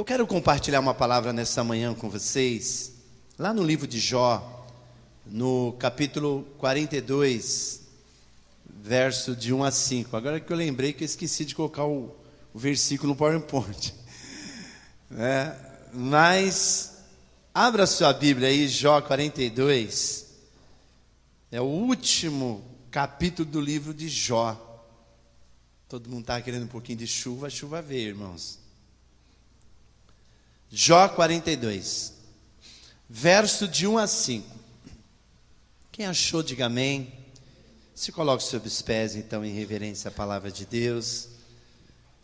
Eu quero compartilhar uma palavra nessa manhã com vocês, lá no livro de Jó, no capítulo 42, verso de 1 a 5. Agora que eu lembrei que eu esqueci de colocar o versículo no PowerPoint. Mas, abra sua Bíblia aí, Jó 42, é o último capítulo do livro de Jó. Todo mundo está querendo um pouquinho de chuva, a chuva veio, irmãos. Jó 42, verso de 1 a 5. Quem achou, diga amém. Se coloque sobre os pés, então, em reverência à palavra de Deus.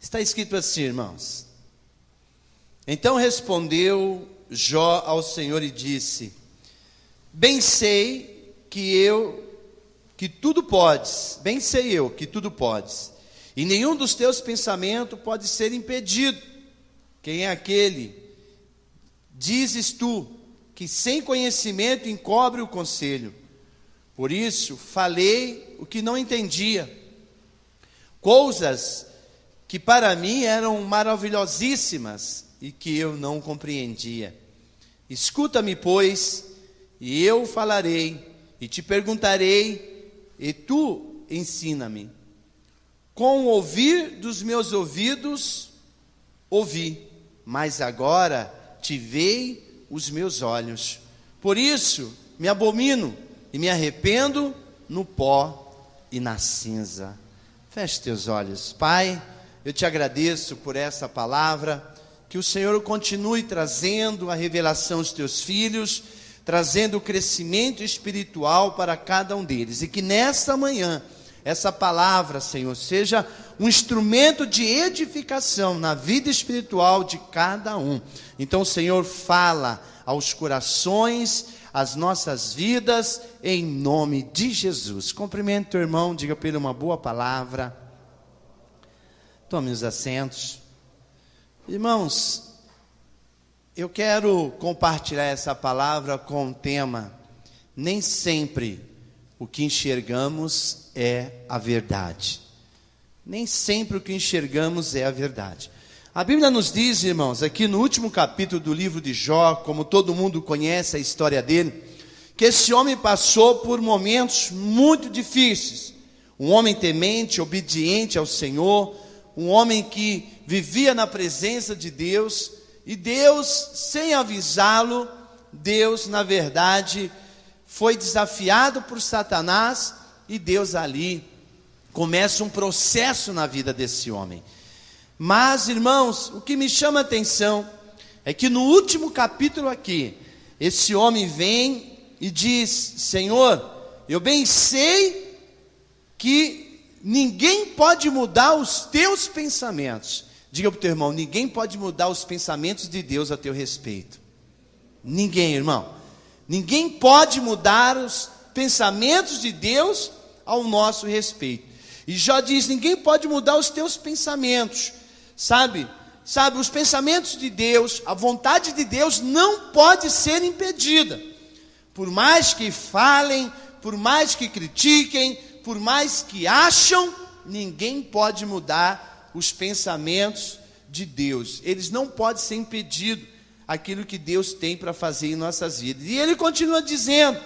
Está escrito assim, irmãos. Então respondeu Jó ao Senhor e disse: bem sei que tudo podes, e nenhum dos teus pensamentos pode ser impedido. Quem é aquele? Dizes tu, que sem conhecimento encobre o conselho. Por isso falei o que não entendia, coisas que para mim eram maravilhosíssimas e que eu não compreendia. Escuta-me, pois, e eu falarei, e te perguntarei, e tu ensina-me. Com o ouvir dos meus ouvidos ouvi, mas agora te veem os meus olhos. Por isso me abomino e me arrependo no pó e na cinza. Feche teus olhos. Pai, eu te agradeço por essa palavra, que o Senhor continue trazendo a revelação aos teus filhos, trazendo o crescimento espiritual para cada um deles, e que nesta manhã, essa palavra, Senhor, seja um instrumento de edificação na vida espiritual de cada um. Então, Senhor, fala aos corações, às nossas vidas, em nome de Jesus. Cumprimente teu irmão, diga para ele uma boa palavra. Tome os assentos. Irmãos, eu quero compartilhar essa palavra com o tema: nem sempre o que enxergamos é a verdade. Nem sempre o que enxergamos é a verdade. A Bíblia nos diz, irmãos, aqui no último capítulo do livro de Jó, como todo mundo conhece a história dele, que esse homem passou por momentos muito difíceis. Um homem temente, obediente ao Senhor, um homem que vivia na presença de Deus, e Deus, sem avisá-lo, Deus, na verdade, foi desafiado por Satanás, e Deus ali começa um processo na vida desse homem. Mas, irmãos, o que me chama a atenção é que no último capítulo aqui, esse homem vem e diz: Senhor, eu bem sei que ninguém pode mudar os teus pensamentos. Diga para o teu irmão: ninguém pode mudar os pensamentos de Deus a teu respeito. Ninguém, irmão. Ninguém pode mudar os pensamentos de Deus ao nosso respeito. E Jó diz: ninguém pode mudar os teus pensamentos. Sabe, os pensamentos de Deus, a vontade de Deus não pode ser impedida. Por mais que falem, por mais que critiquem, por mais que acham, ninguém pode mudar os pensamentos de Deus. Eles não podem ser impedidos, aquilo que Deus tem para fazer em nossas vidas. E ele continua dizendo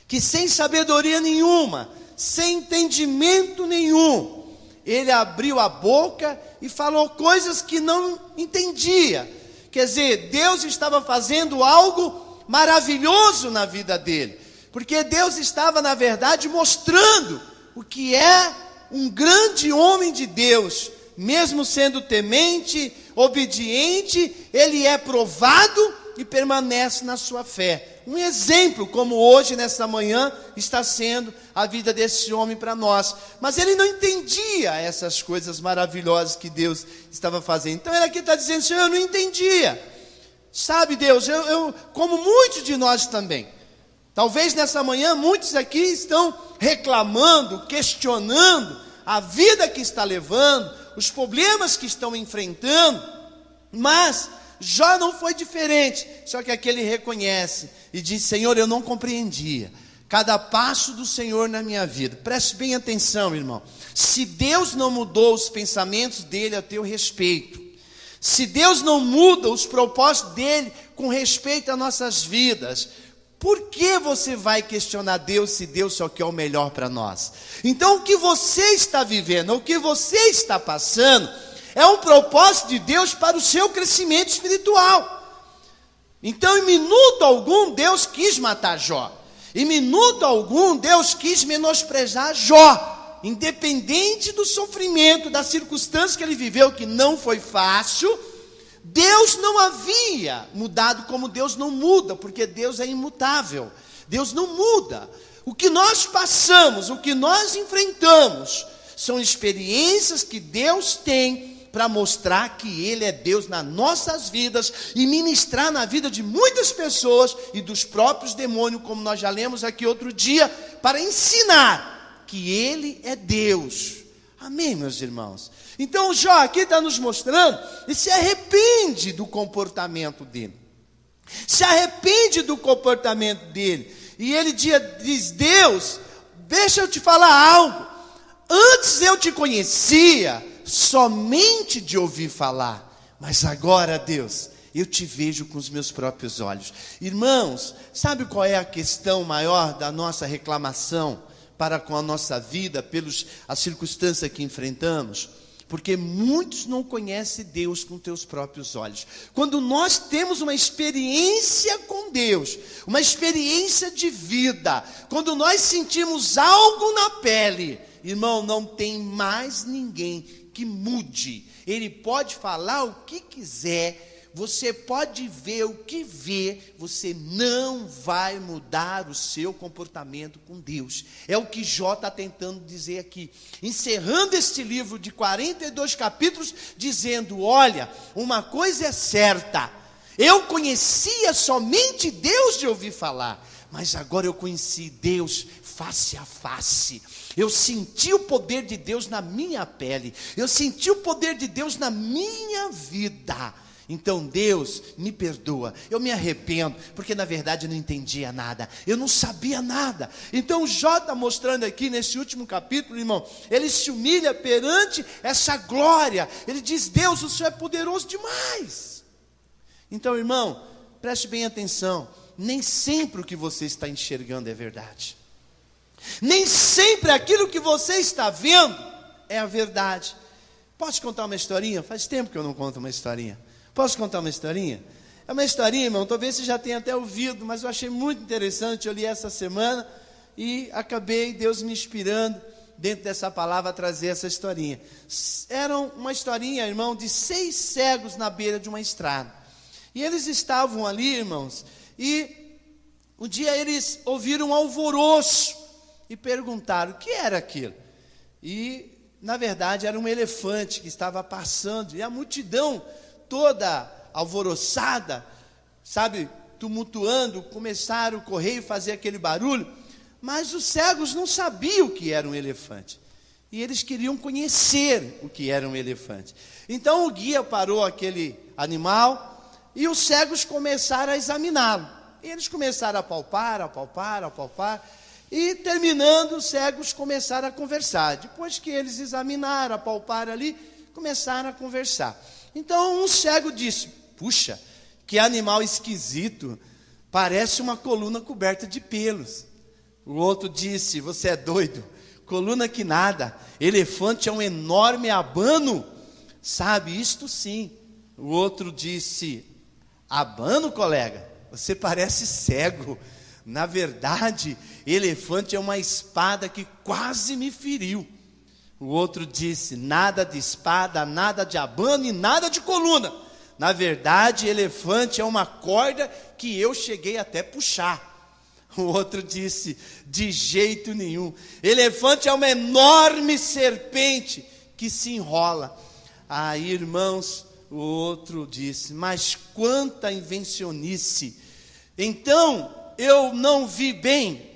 que sem sabedoria nenhuma, sem entendimento nenhum, ele abriu a boca e falou coisas que não entendia. Quer dizer, Deus estava fazendo algo maravilhoso na vida dele, porque Deus estava, na verdade, mostrando o que é um grande homem de Deus. Mesmo sendo temente, obediente, ele é provado e permanece na sua fé. Um exemplo, como hoje, nessa manhã, está sendo a vida desse homem para nós. Mas ele não entendia essas coisas maravilhosas que Deus estava fazendo. Então ele aqui está dizendo: Senhor, eu não entendia. Sabe, Deus, eu como muitos de nós também. Talvez nessa manhã muitos aqui estão reclamando, questionando a vida que está levando, os problemas que estão enfrentando, mas Jó não foi diferente. Só que aqui ele reconhece e diz: Senhor, eu não compreendia cada passo do Senhor na minha vida. Preste bem atenção, irmão. Se Deus não mudou os pensamentos dele a teu respeito, Se Deus não muda os propósitos dele com respeito às nossas vidas, por que você vai questionar Deus se Deus só quer o melhor para nós? Então o que você está vivendo, o que você está passando, é um propósito de Deus para o seu crescimento espiritual. Então em minuto algum Deus quis matar Jó. Em minuto algum Deus quis menosprezar Jó. Independente do sofrimento, da circunstância que ele viveu, que não foi fácil, Deus não havia mudado, como Deus não muda, porque Deus é imutável, Deus não muda. O que nós passamos, o que nós enfrentamos, são experiências que Deus tem para mostrar que Ele é Deus nas nossas vidas e ministrar na vida de muitas pessoas e dos próprios demônios, como nós já lemos aqui outro dia, para ensinar que Ele é Deus. Amém, meus irmãos? Então Jó aqui está nos mostrando, e se arrepende do comportamento dele. Se arrepende do comportamento dele. E ele diz, Deus, deixa eu te falar algo. Antes eu te conhecia somente de ouvir falar, mas agora, Deus, eu te vejo com os meus próprios olhos. Irmãos, sabe qual é a questão maior da nossa reclamação para com a nossa vida, pelas circunstâncias que enfrentamos? Porque muitos não conhecem Deus com teus próprios olhos. Quando nós temos uma experiência com Deus, uma experiência de vida, quando nós sentimos algo na pele, irmão, não tem mais ninguém que mude. Ele pode falar o que quiser, você pode ver o que vê, você não vai mudar o seu comportamento com Deus. É o que Jó está tentando dizer aqui, encerrando este livro de 42 capítulos, dizendo, olha, uma coisa é certa, eu conhecia somente Deus de ouvir falar, mas agora eu conheci Deus face a face. Eu senti o poder de Deus na minha pele, eu senti o poder de Deus na minha vida. Então Deus, me perdoa, eu me arrependo, porque na verdade eu não entendia nada, eu não sabia nada. Então Jó está mostrando aqui nesse último capítulo, irmão, ele se humilha perante essa glória, ele diz, Deus, o Senhor é poderoso demais. Então, irmão, preste bem atenção, nem sempre o que você está enxergando é verdade, nem sempre aquilo que você está vendo é a verdade. Posso contar uma historinha? Faz tempo que eu não conto uma historinha. Posso contar uma historinha? É uma historinha, irmão, talvez você já tenha até ouvido, mas eu achei muito interessante, eu li essa semana e acabei, Deus me inspirando dentro dessa palavra a trazer essa historinha. Era uma historinha, irmão, de 6 cegos na beira de uma estrada. E eles estavam ali, irmãos, e um dia eles ouviram um alvoroço e perguntaram, o que era aquilo? E, na verdade, era um elefante que estava passando, e a multidão toda alvoroçada, sabe, tumultuando, começaram a correr e fazer aquele barulho, mas os cegos não sabiam o que era um elefante, e eles queriam conhecer o que era um elefante. Então o guia parou aquele animal, e os cegos começaram a examiná-lo, e eles começaram a palpar, e terminando, os cegos começaram a conversar. Depois que eles examinaram, apalparam ali, começaram a conversar. Então um cego disse, puxa, que animal esquisito, parece uma coluna coberta de pelos. O outro disse, você é doido, coluna que nada, elefante é um enorme abano, sabe, isto sim. O outro disse, abano, colega, você parece cego, na verdade, elefante é uma espada que quase me feriu. O outro disse, nada de espada, nada de abano e nada de coluna. Na verdade, elefante é uma corda que eu cheguei até puxar. O outro disse, de jeito nenhum. Elefante é uma enorme serpente que se enrola. Aí, irmãos, o outro disse, mas quanta invencionice. Então, eu não vi bem.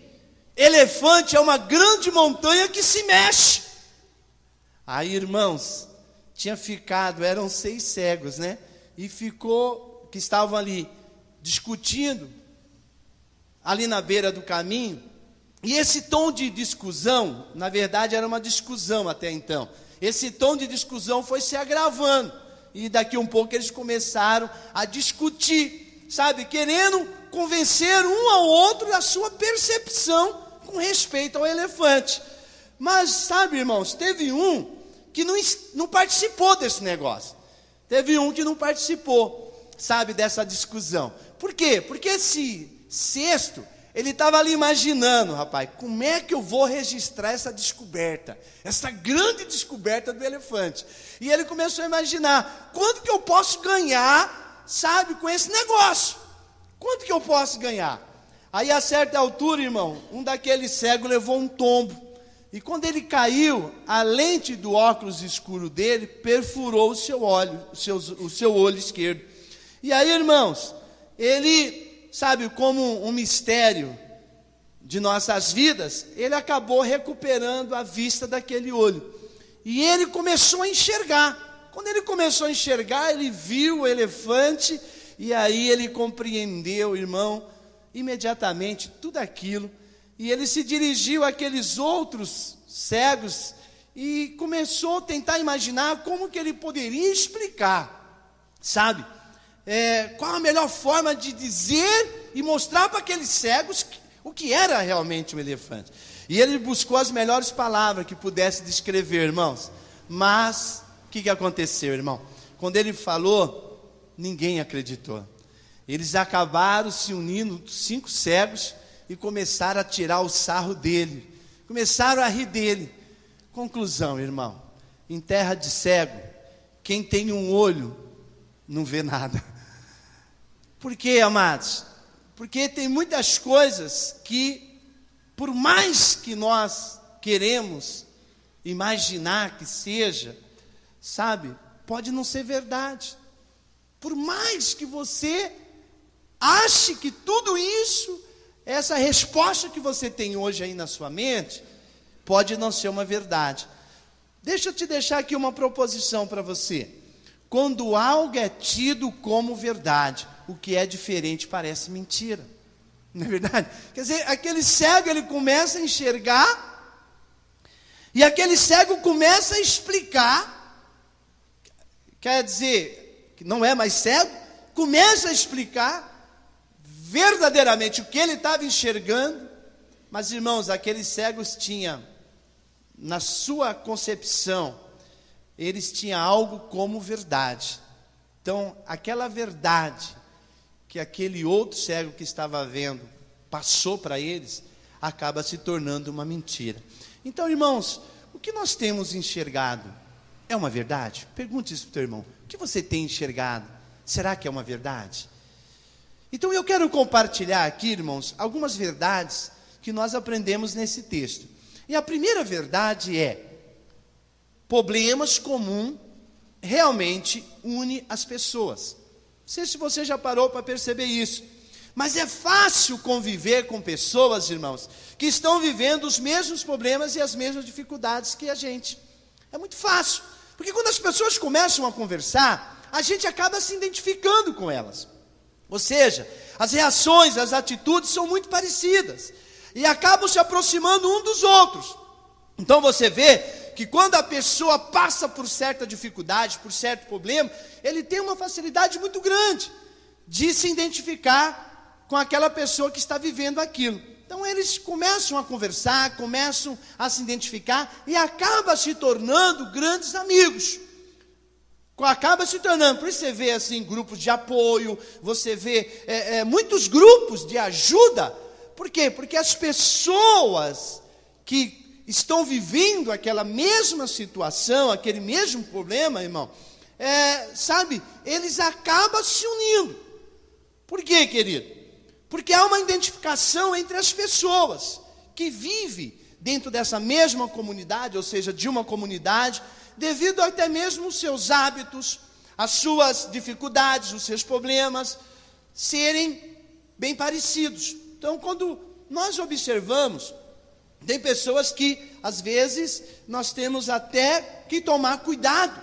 Elefante é uma grande montanha que se mexe. Aí, irmãos, eram 6 cegos, né? E que estavam ali discutindo, ali na beira do caminho. E esse tom de discussão, na verdade era uma discussão até então. Esse tom de discussão foi se agravando. e daqui um pouco eles começaram a discutir, sabe, querendo convencer um ao outro da sua percepção com respeito ao elefante. Mas, sabe, irmãos, teve um que não participou desse negócio. Teve um que não participou, sabe, dessa discussão. Por quê? Porque esse sexto, ele estava ali imaginando, rapaz, como é que eu vou registrar essa descoberta, essa grande descoberta do elefante. E ele começou a imaginar, quanto que eu posso ganhar, sabe, com esse negócio? Quanto que eu posso ganhar? Aí a certa altura, irmão, um daqueles cegos levou um tombo. E quando ele caiu, a lente do óculos escuro dele perfurou o seu olho esquerdo. E aí, irmãos, ele, sabe, como um mistério de nossas vidas, ele acabou recuperando a vista daquele olho. E ele começou a enxergar. Quando ele começou a enxergar, ele viu o elefante, e aí ele compreendeu, irmão, imediatamente tudo aquilo. E ele se dirigiu àqueles outros cegos e começou a tentar imaginar como que ele poderia explicar, sabe? Qual a melhor forma de dizer e mostrar para aqueles cegos o que era realmente um elefante. E ele buscou as melhores palavras que pudesse descrever, irmãos. Mas, o que aconteceu, irmão? Quando ele falou, ninguém acreditou. Eles acabaram se unindo, 5 cegos, e começaram a tirar o sarro dele, começaram a rir dele. Conclusão, irmão, em terra de cego, quem tem um olho não vê nada. Por quê, amados? Porque tem muitas coisas que, por mais que nós queremos imaginar que seja, sabe, pode não ser verdade. Por mais que você ache que tudo isso, essa resposta que você tem hoje aí na sua mente, pode não ser uma verdade. Deixa eu te deixar aqui uma proposição para você. Quando algo é tido como verdade, o que é diferente parece mentira. Não é verdade? Quer dizer, aquele cego, ele começa a enxergar, e aquele cego começa a explicar, quer dizer, que não é mais cego, começa a explicar verdadeiramente o que ele estava enxergando. Mas, irmãos, aqueles cegos tinham, na sua concepção, eles tinham algo como verdade. Então, aquela verdade que aquele outro cego que estava vendo passou para eles, acaba se tornando uma mentira. Então, irmãos, o que nós temos enxergado é uma verdade? Pergunte isso para o teu irmão. O que você tem enxergado? Será que é uma verdade? Então eu quero compartilhar aqui, irmãos, algumas verdades que nós aprendemos nesse texto. E a primeira verdade é: problemas comuns realmente unem as pessoas. Não sei se você já parou para perceber isso, mas é fácil conviver com pessoas, irmãos, que estão vivendo os mesmos problemas e as mesmas dificuldades que a gente. É muito fácil, porque quando as pessoas começam a conversar, a gente acaba se identificando com elas. Ou seja, as reações, as atitudes são muito parecidas e acabam se aproximando um dos outros. Então você vê que quando a pessoa passa por certa dificuldade, por certo problema, ele tem uma facilidade muito grande de se identificar com aquela pessoa que está vivendo aquilo. Então eles começam a conversar, começam a se identificar e acabam se tornando grandes amigos. Acaba se tornando, por isso você vê assim, grupos de apoio, você vê muitos grupos de ajuda. Por quê? Porque as pessoas que estão vivendo aquela mesma situação, aquele mesmo problema, irmão, sabe, eles acabam se unindo. Por quê, querido? Porque há uma identificação entre as pessoas que vivem dentro dessa mesma comunidade, ou seja, de uma comunidade, devido até mesmo os seus hábitos, as suas dificuldades, os seus problemas serem bem parecidos. Então, quando nós observamos, tem pessoas que, às vezes, nós temos até que tomar cuidado,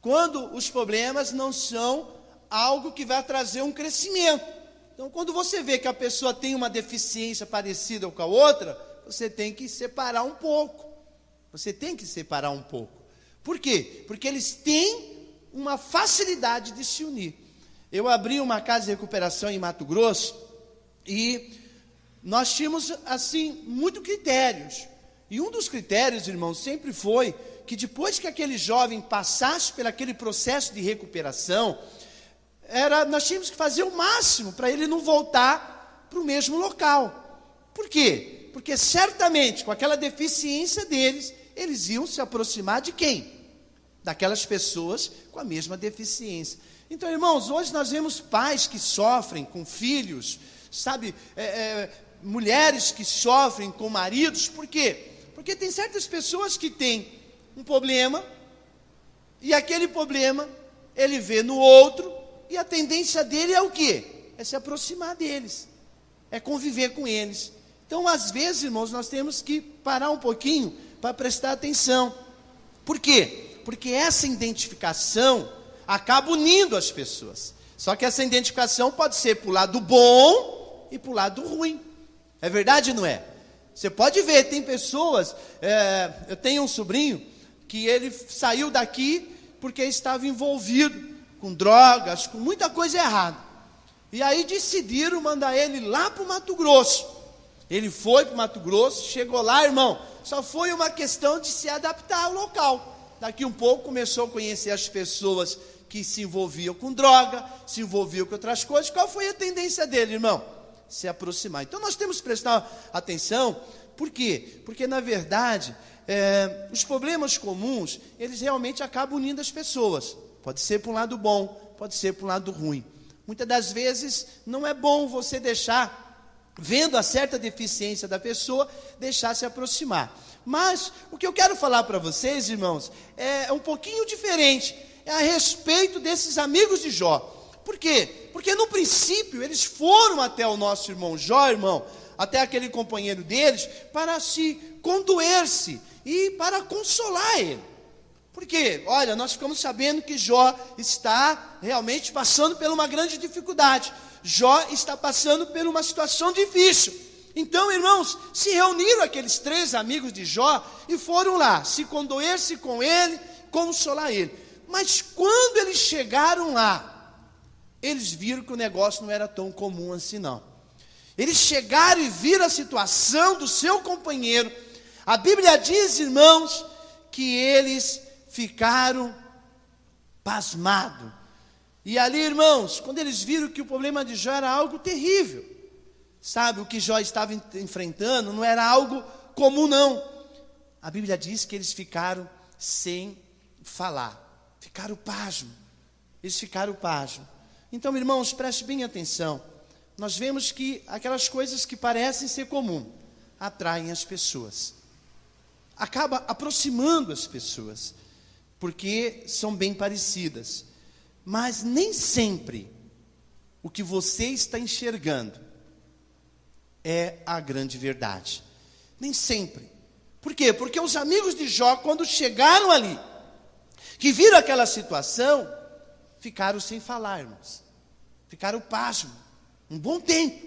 quando os problemas não são algo que vai trazer um crescimento. Então, quando você vê que a pessoa tem uma deficiência parecida com a outra, você tem que separar um pouco. Você tem que separar um pouco. Por quê? Porque eles têm uma facilidade de se unir. Eu abri uma casa de recuperação em Mato Grosso e nós tínhamos, assim, muitos critérios. E um dos critérios, irmãos, sempre foi que depois que aquele jovem passasse por aquele processo de recuperação, nós tínhamos que fazer o máximo para ele não voltar para o mesmo local. Por quê? Porque certamente, com aquela deficiência deles, eles iam se aproximar de quem? Daquelas pessoas com a mesma deficiência. Então, irmãos, hoje nós vemos pais que sofrem com filhos, sabe, mulheres que sofrem com maridos. Por quê? Porque tem certas pessoas que têm um problema, e aquele problema ele vê no outro, e a tendência dele é o quê? É se aproximar deles, é conviver com eles. Então, às vezes, irmãos, nós temos que parar um pouquinho para prestar atenção. Por quê? Porque essa identificação acaba unindo as pessoas. Só que essa identificação pode ser para o lado bom e para o lado ruim. É verdade ou não é? Você pode ver, tem pessoas, eu tenho um sobrinho que ele saiu daqui porque estava envolvido com drogas, com muita coisa errada. E aí decidiram mandar ele lá para o Mato Grosso. Ele foi para o Mato Grosso, chegou lá, irmão, só foi uma questão de se adaptar ao local. Daqui um pouco começou a conhecer as pessoas que se envolviam com droga, se envolviam com outras coisas. Qual foi a tendência dele, irmão? Se aproximar. Então nós temos que prestar atenção. Por quê? Porque na verdade, os problemas comuns, eles realmente acabam unindo as pessoas. Pode ser para um lado bom, pode ser para um lado ruim. Muitas das vezes não é bom você deixar, vendo a certa deficiência da pessoa, deixar se aproximar. Mas o que eu quero falar para vocês, irmãos, é um pouquinho diferente. É a respeito desses amigos de Jó. Por quê? Porque no princípio eles foram até o nosso irmão Jó, irmão, até aquele companheiro deles, para se condoer-se e para consolar ele. Por quê? Olha, nós ficamos sabendo que Jó está realmente passando por uma grande dificuldade. Jó está passando por uma situação difícil. Então, irmãos, se reuniram aqueles 3 amigos de Jó e foram lá, se condoer-se com ele, consolar ele. Mas quando eles chegaram lá, eles viram que o negócio não era tão comum assim não. Eles chegaram e viram a situação do seu companheiro. A Bíblia diz, irmãos, que eles ficaram pasmados. E ali, irmãos, quando eles viram que o problema de Jó era algo terrível, sabe, o que Jó estava enfrentando não era algo comum não. A Bíblia diz que eles ficaram sem falar. Ficaram pasmos. Eles ficaram pasmos. Então, irmãos, preste bem atenção. Nós vemos que aquelas coisas que parecem ser comum atraem as pessoas. Acaba aproximando as pessoas, porque são bem parecidas. Mas nem sempre o que você está enxergando é a grande verdade. Nem sempre. Por quê? Porque os amigos de Jó, quando chegaram ali, que viram aquela situação, ficaram sem falar, irmãos. Ficaram pasmos, um bom tempo.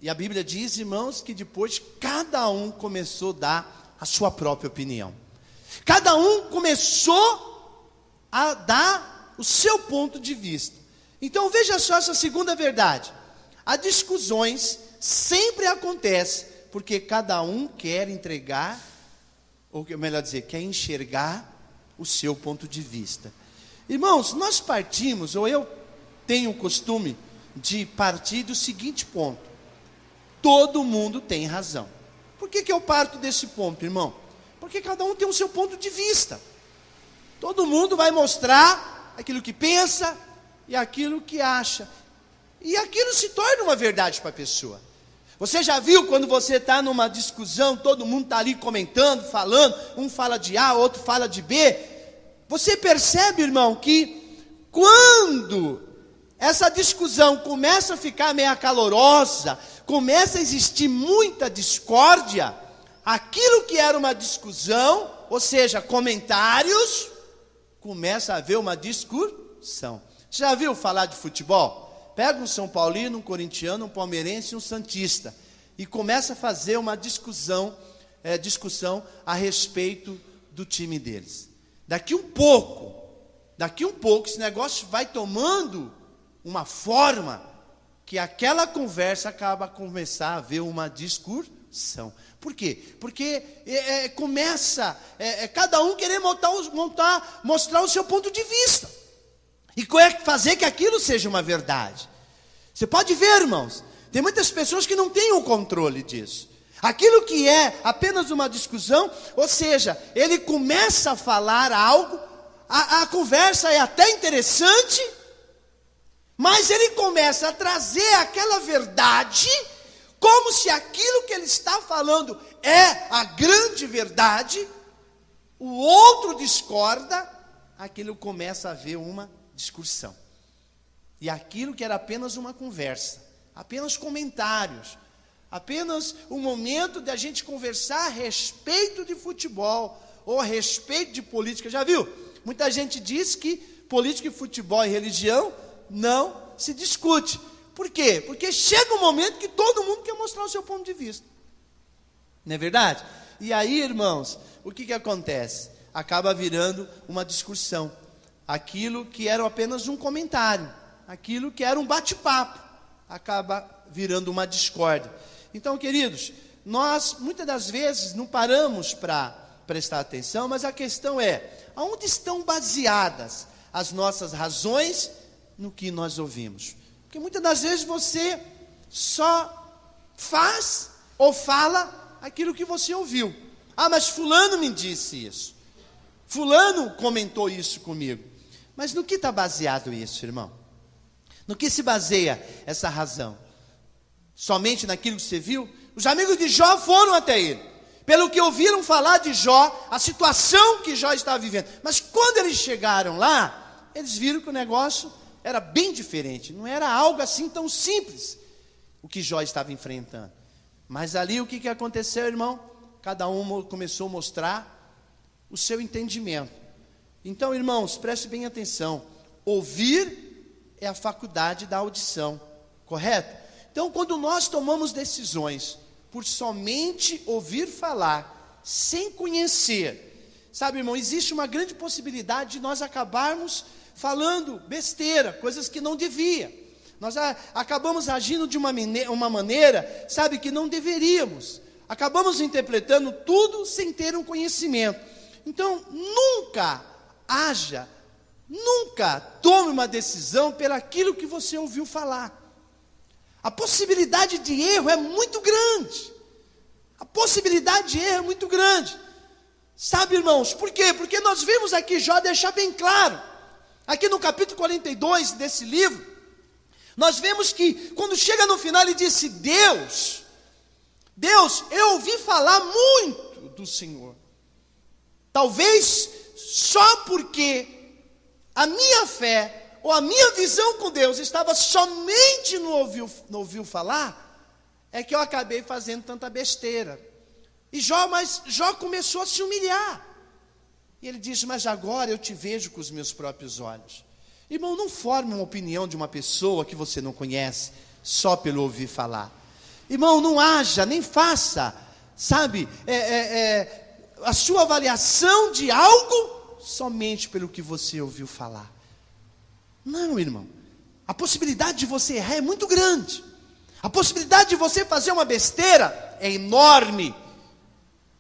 E a Bíblia diz, irmãos, que depois cada um começou a dar a sua própria opinião. Cada um começou a dar o seu ponto de vista. Então veja só essa segunda verdade. As discussões sempre acontecem porque cada um quer entregar, ou melhor dizer, quer enxergar o seu ponto de vista. Irmãos, nós partimos, ou eu tenho o costume de partir do seguinte ponto: todo mundo tem razão. Por que eu parto desse ponto, irmão? Porque cada um tem o seu ponto de vista. Todo mundo vai mostrar aquilo que pensa e aquilo que acha. E aquilo se torna uma verdade para a pessoa. Você já viu quando você está numa discussão, todo mundo está ali comentando, falando, um fala de A, outro fala de B. Você percebe, irmão, que quando essa discussão começa a ficar meio calorosa, começa a existir muita discórdia, aquilo que era uma discussão, ou seja, comentários, começa a haver uma discussão. Você já viu falar de futebol? Pega um São Paulino, um corintiano, um palmeirense e um santista e começa a fazer uma discussão a respeito do time deles. Daqui um pouco, daqui um pouco esse negócio vai tomando uma forma que aquela conversa acaba a começar a haver uma discussão. Por quê? Porque começa cada um querer mostrar o seu ponto de vista. E fazer que aquilo seja uma verdade. Você pode ver, irmãos, tem muitas pessoas que não têm o controle disso. Aquilo que é apenas uma discussão, ou seja, ele começa a falar algo, a conversa é até interessante, mas ele começa a trazer aquela verdade, como se aquilo que ele está falando é a grande verdade, o outro discorda, aquilo começa a haver uma discussão. E aquilo que era apenas uma conversa, apenas comentários, apenas um momento de a gente conversar a respeito de futebol, ou a respeito de política. Já viu? Muita gente diz que política e futebol e religião não se discute. Por quê? Porque chega um momento que todo mundo quer mostrar o seu ponto de vista. Não é verdade? E aí, irmãos, o que acontece? Acaba virando uma discussão. Aquilo que era apenas um comentário, aquilo que era um bate-papo, acaba virando uma discórdia. Então, queridos, nós muitas das vezes não paramos para prestar atenção, mas a questão é, aonde estão baseadas as nossas razões no que nós ouvimos? Porque muitas das vezes você só faz ou fala aquilo que você ouviu. Ah, mas fulano me disse isso. Fulano comentou isso comigo. Mas no que está baseado isso, irmão? No que se baseia essa razão? Somente naquilo que você viu? Os amigos de Jó foram até ele. Pelo que ouviram falar de Jó, a situação que Jó estava vivendo. Mas quando eles chegaram lá, eles viram que o negócio era bem diferente. Não era algo assim tão simples, o que Jó estava enfrentando. Mas ali o que aconteceu, irmão? Cada um começou a mostrar o seu entendimento. Então, irmãos, preste bem atenção. Ouvir é a faculdade da audição, correto? Então, quando nós tomamos decisões por somente ouvir falar, sem conhecer, sabe, irmão, existe uma grande possibilidade de nós acabarmos falando besteira, coisas que não devia. Nós acabamos agindo de uma maneira, sabe, que não deveríamos. Acabamos interpretando tudo sem ter um conhecimento. Então, nunca tome uma decisão pelaquilo que você ouviu falar. A possibilidade de erro é muito grande. A possibilidade de erro é muito grande. Sabe, irmãos, por quê? Porque nós vimos aqui Jó deixar bem claro. Aqui no capítulo 42 desse livro, nós vemos que quando chega no final ele disse: Deus, eu ouvi falar muito do Senhor. Talvez só porque a minha fé ou a minha visão com Deus estava somente no ouviu falar, é que eu acabei fazendo tanta besteira. Mas Jó começou a se humilhar. E ele diz: mas agora eu te vejo com os meus próprios olhos. Irmão, não forme uma opinião de uma pessoa que você não conhece, só pelo ouvir falar. Irmão, não haja, nem faça, sabe, a sua avaliação de algo somente pelo que você ouviu falar. Não, irmão. A possibilidade de você errar é muito grande. A possibilidade de você fazer uma besteira é enorme.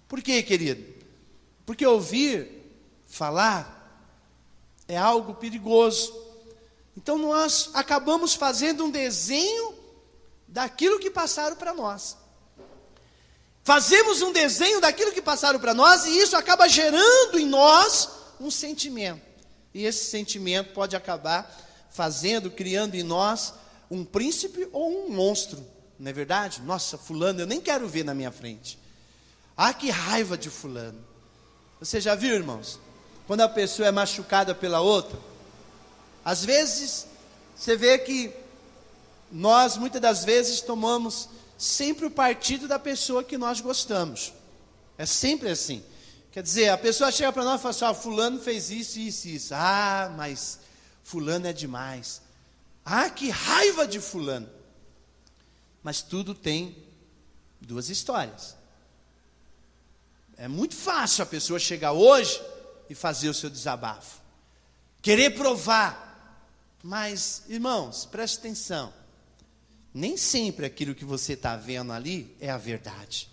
Por quê, querido? Porque ouvir falar é algo perigoso. Então nós acabamos fazendo um desenho daquilo que passaram para nós. Fazemos um desenho daquilo que passaram para nós e isso acaba gerando em nós um sentimento. E esse sentimento pode acabar criando em nós um príncipe ou um monstro. Não é verdade? Nossa, fulano eu nem quero ver na minha frente. Ah, que raiva de fulano. Você já viu, irmãos? Quando a pessoa é machucada pela outra, às vezes, você vê que nós, muitas das vezes, tomamos sempre o partido da pessoa que nós gostamos. É sempre assim. Quer dizer, a pessoa chega para nós e fala assim: fulano fez isso, isso, isso. Ah, mas fulano é demais. Ah, que raiva de fulano. Mas tudo tem duas histórias. É muito fácil a pessoa chegar hoje e fazer o seu desabafo. querer provar. Mas, irmãos, preste atenção. Nem sempre aquilo que você está vendo ali é a verdade.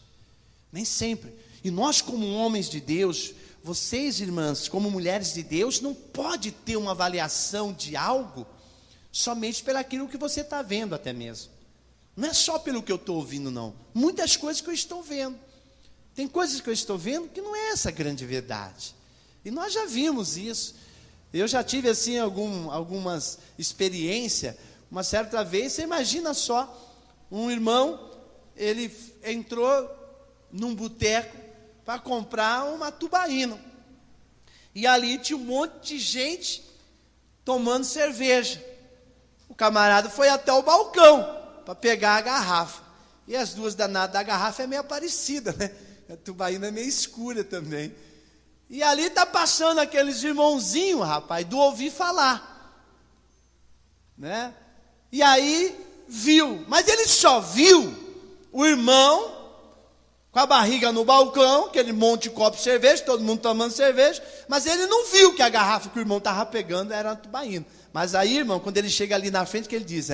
Nem sempre. E nós, como homens de Deus, vocês, irmãs, como mulheres de Deus, não pode ter uma avaliação de algo somente pelaquilo que você está vendo até mesmo. Não é só pelo que eu estou ouvindo, não. Muitas coisas que eu estou vendo. Tem coisas que eu estou vendo que não é essa grande verdade. E nós já vimos isso. Eu já tive assim algumas experiências. Uma certa vez, você imagina só, um irmão, ele entrou num boteco para comprar uma tubaína. E ali tinha um monte de gente tomando cerveja. O camarada foi até o balcão para pegar a garrafa. E as duas danadas da garrafa é meio parecida, né? A tubaína é meio escura também. E ali está passando aqueles irmãozinhos, rapaz, do ouvir falar. Né? E aí viu, mas ele só viu o irmão com a barriga no balcão, aquele monte de copo de cerveja, todo mundo tomando cerveja, mas ele não viu que a garrafa que o irmão estava pegando era a tubaína. Mas aí, irmão, quando ele chega ali na frente, que ele diz,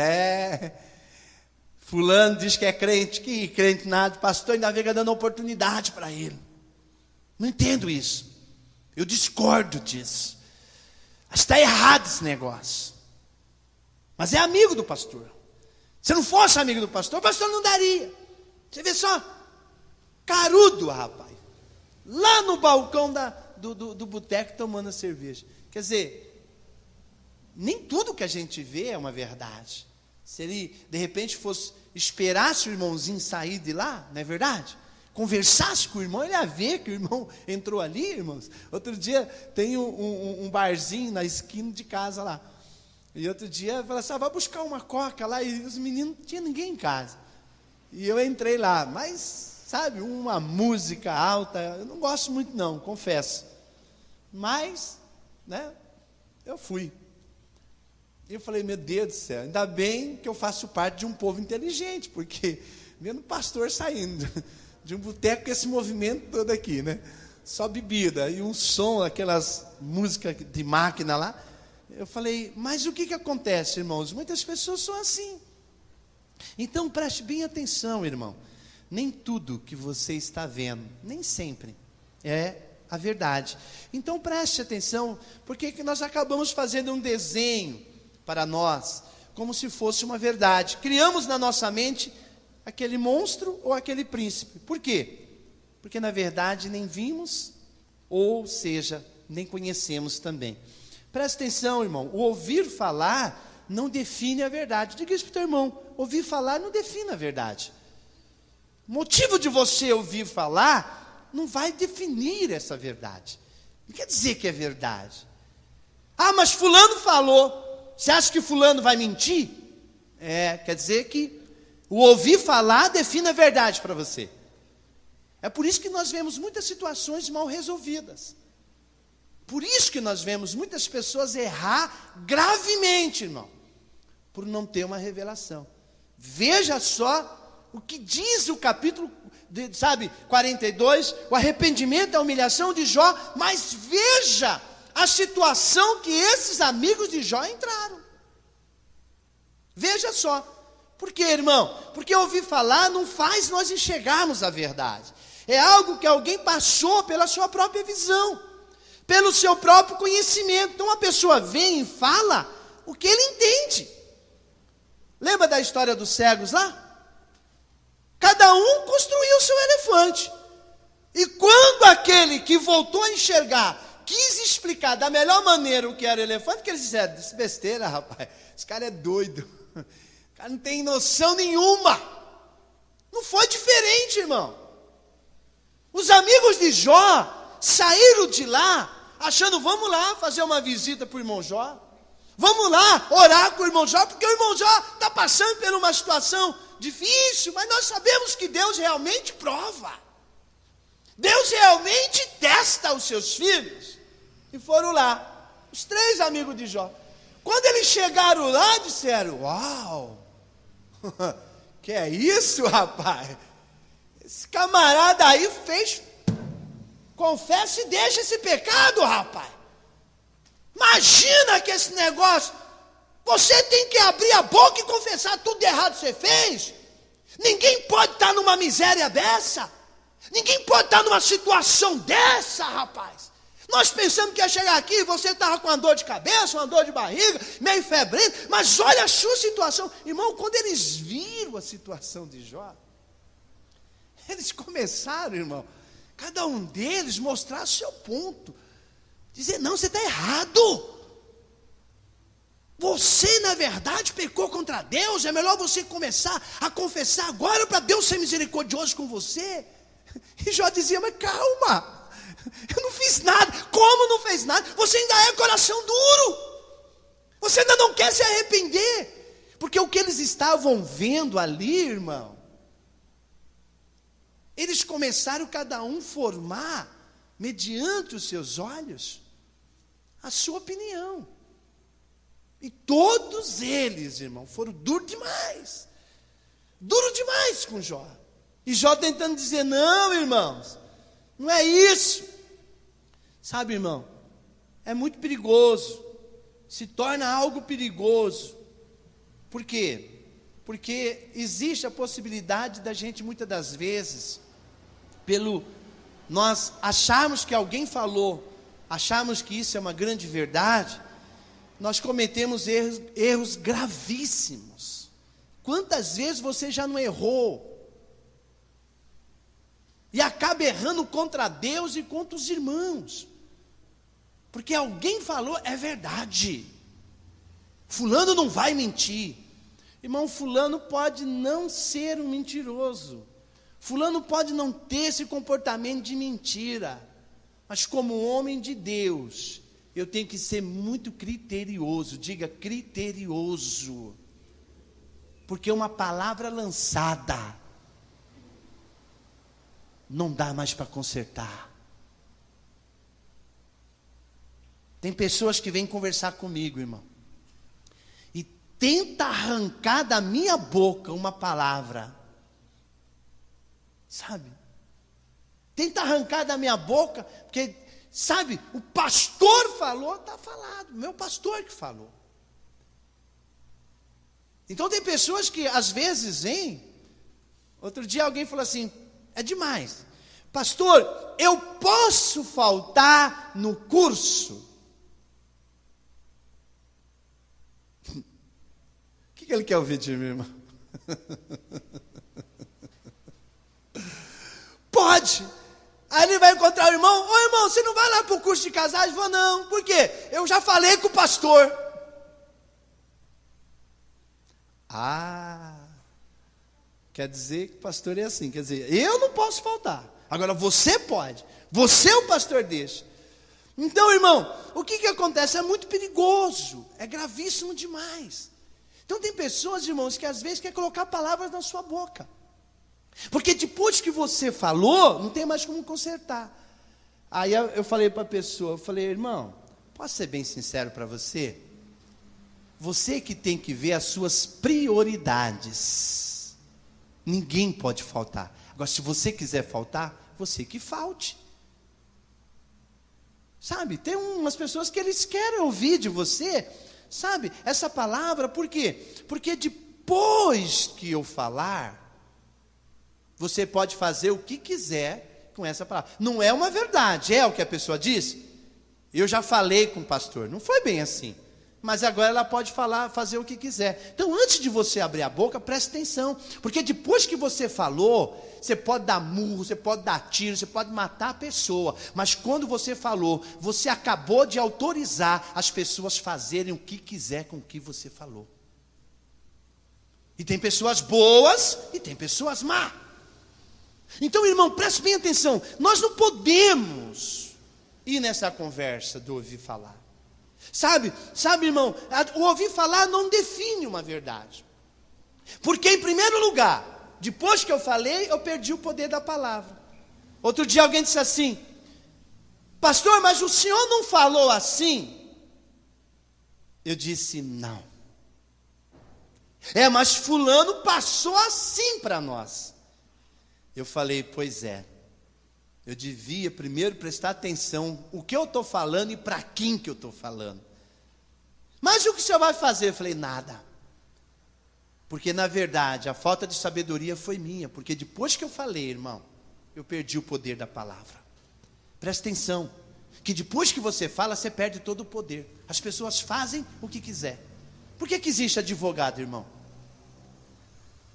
fulano diz que é crente, que crente nada, pastor ainda vem dando oportunidade para ele. Não entendo isso. Eu discordo disso. Está errado esse negócio. Mas é amigo do pastor. Se não fosse amigo do pastor, o pastor não daria. Você vê só, carudo, rapaz. Lá no balcão do boteco tomando a cerveja. Quer dizer, nem tudo que a gente vê é uma verdade. Se ele, de repente, esperasse o irmãozinho sair de lá, não é verdade? Conversasse com o irmão, ele ia ver que o irmão entrou ali, irmãos. Outro dia, tem um barzinho na esquina de casa lá. E outro dia, falou assim, vai buscar uma coca lá. E os meninos, não tinha ninguém em casa. E eu entrei lá, mas, sabe, uma música alta, eu não gosto muito não, confesso. Mas, né, eu fui. E eu falei, meu Deus do céu, ainda bem que eu faço parte de um povo inteligente, porque vendo pastor saindo de um boteco com esse movimento todo aqui, né? Só bebida e um som, aquelas músicas de máquina lá. Eu falei, mas o que acontece, irmãos? Muitas pessoas são assim. Então preste bem atenção, irmão. Nem tudo que você está vendo, nem sempre, é a verdade. Então preste atenção, porque que nós acabamos fazendo um desenho para nós, como se fosse uma verdade. Criamos na nossa mente aquele monstro ou aquele príncipe. Por quê? Porque na verdade nem vimos, ou seja, nem conhecemos também. Presta atenção, irmão, o ouvir falar não define a verdade. Diga isso para o teu irmão, ouvir falar não define a verdade. O motivo de você ouvir falar não vai definir essa verdade. Não quer dizer que é verdade. Ah, mas fulano falou. Você acha que fulano vai mentir? Quer dizer que o ouvir falar define a verdade para você. É por isso que nós vemos muitas situações mal resolvidas. Por isso que nós vemos muitas pessoas errar gravemente, irmão, por não ter uma revelação. Veja só o que diz o capítulo, 42, o arrependimento, a humilhação de Jó, mas veja a situação que esses amigos de Jó entraram. Veja só. Por quê, irmão? Porque ouvir falar não faz nós enxergarmos a verdade. É algo que alguém passou pela sua própria visão, pelo seu próprio conhecimento. Então a pessoa vem e fala o que ele entende. Lembra da história dos cegos lá? Cada um construiu o seu elefante. E quando aquele que voltou a enxergar quis explicar da melhor maneira o que era o elefante, que eles disseram, isso é besteira, rapaz, esse cara é doido, o cara não tem noção nenhuma. Não foi diferente, irmão. Os amigos de Jó saíram de lá achando, vamos lá fazer uma visita para o irmão Jó, vamos lá orar com o irmão Jó, porque o irmão Jó está passando por uma situação difícil, mas nós sabemos que Deus realmente prova, Deus realmente testa os seus filhos. E foram lá, os 3 amigos de Jó. Quando eles chegaram lá, disseram, uau, que é isso, rapaz? Esse camarada aí fez, confessa e deixa esse pecado, rapaz. Imagina que esse negócio, você tem que abrir a boca e confessar tudo de errado que você fez. Ninguém pode estar numa miséria dessa. Ninguém pode estar numa situação dessa, rapaz. Nós pensamos que ia chegar aqui e você estava com uma dor de cabeça, uma dor de barriga, meio febrento, mas olha a sua situação. Irmão, quando eles viram a situação de Jó, eles começaram, irmão, cada um deles mostrar seu ponto. Dizer, não, você está errado. Você, na verdade, pecou contra Deus. É melhor você começar a confessar agora para Deus ser misericordioso com você. E Jó dizia, mas calma, eu não fiz nada. Como não fez nada? Você ainda é coração duro. Você ainda não quer se arrepender. Porque o que eles estavam vendo ali, irmão, eles começaram cada um formar, mediante os seus olhos, a sua opinião. E todos eles, irmão, foram duros demais. Duro demais com Jó. E Jó tentando dizer, não, irmãos, não é isso. Sabe, irmão, é muito perigoso. Se torna algo perigoso. Por quê? Porque existe a possibilidade da gente, muitas das vezes, nós acharmos que alguém falou, acharmos que isso é uma grande verdade, nós cometemos erros gravíssimos. Quantas vezes você já não errou? E acaba errando contra Deus e contra os irmãos. Porque alguém falou, é verdade. Fulano não vai mentir. Irmão, fulano pode não ser um mentiroso. Fulano pode não ter esse comportamento de mentira. Mas como homem de Deus, eu tenho que ser muito criterioso. Diga criterioso. Porque uma palavra lançada não dá mais para consertar. Tem pessoas que vêm conversar comigo, irmão, e tenta arrancar da minha boca uma palavra, sabe? Tenta arrancar da minha boca, porque, sabe, o pastor falou, está falado, meu pastor que falou. Então tem pessoas que às vezes vêm. Outro dia alguém falou assim, é demais. Pastor, eu posso faltar no curso? O que ele quer ouvir de mim, irmão? Pode. Aí ele vai encontrar o irmão. Ô irmão, você não vai lá para o curso de casais? Vou não. Por quê? Eu já falei com o pastor. Quer dizer que o pastor é assim. Quer dizer, eu não posso faltar. Agora você pode. Você é o pastor deixa. Então, irmão, o que acontece? É muito perigoso. É gravíssimo demais. Então tem pessoas, irmãos, que às vezes querem colocar palavras na sua boca. Porque depois que você falou, não tem mais como consertar. Aí eu falei para a pessoa, eu falei, irmão, posso ser bem sincero para você? Você que tem que ver as suas prioridades. Ninguém pode faltar. Agora, se você quiser faltar, você que falte. Sabe, tem umas pessoas que eles querem ouvir de você, sabe, essa palavra, por quê? Porque depois que eu falar, você pode fazer o que quiser com essa palavra. Não é uma verdade, é o que a pessoa diz. Eu já falei com o pastor, não foi bem assim. Mas agora ela pode fazer o que quiser. Então, antes de você abrir a boca, preste atenção. Porque depois que você falou, você pode dar murro, você pode dar tiro, você pode matar a pessoa. Mas quando você falou, você acabou de autorizar as pessoas fazerem o que quiser com o que você falou. E tem pessoas boas e tem pessoas más. Então, irmão, preste bem atenção. Nós não podemos ir nessa conversa do ouvir falar. Sabe, irmão, o ouvir falar não define uma verdade. Porque, em primeiro lugar, depois que eu falei, eu perdi o poder da palavra. Outro dia alguém disse assim, pastor, mas o senhor não falou assim? Eu disse, não. Mas fulano passou assim para nós. Eu falei, pois é. Eu devia primeiro prestar atenção o que eu estou falando e para quem que eu estou falando. Mas o que o senhor vai fazer? Eu falei, nada. Porque na verdade a falta de sabedoria foi minha. Porque depois que eu falei, irmão, eu perdi o poder da palavra. Presta atenção, que depois que você fala, você perde todo o poder. As pessoas fazem o que quiser. Por que existe advogado, irmão?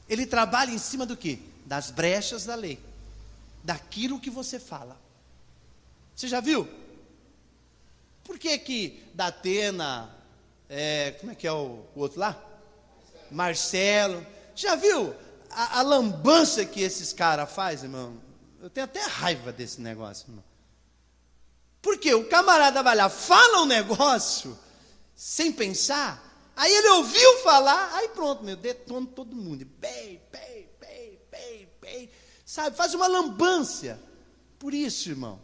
Ele trabalha em cima do quê? Das brechas da lei. Daquilo que você fala. Você já viu? Por que Datena, como é que é o outro lá? Marcelo. Já viu a lambança que esses caras fazem, irmão? Eu tenho até raiva desse negócio, irmão. Porque o camarada vai lá, fala um negócio, sem pensar, aí ele ouviu falar, aí pronto, detona todo mundo. Bem, sabe, faz uma lambança. Por isso, irmão,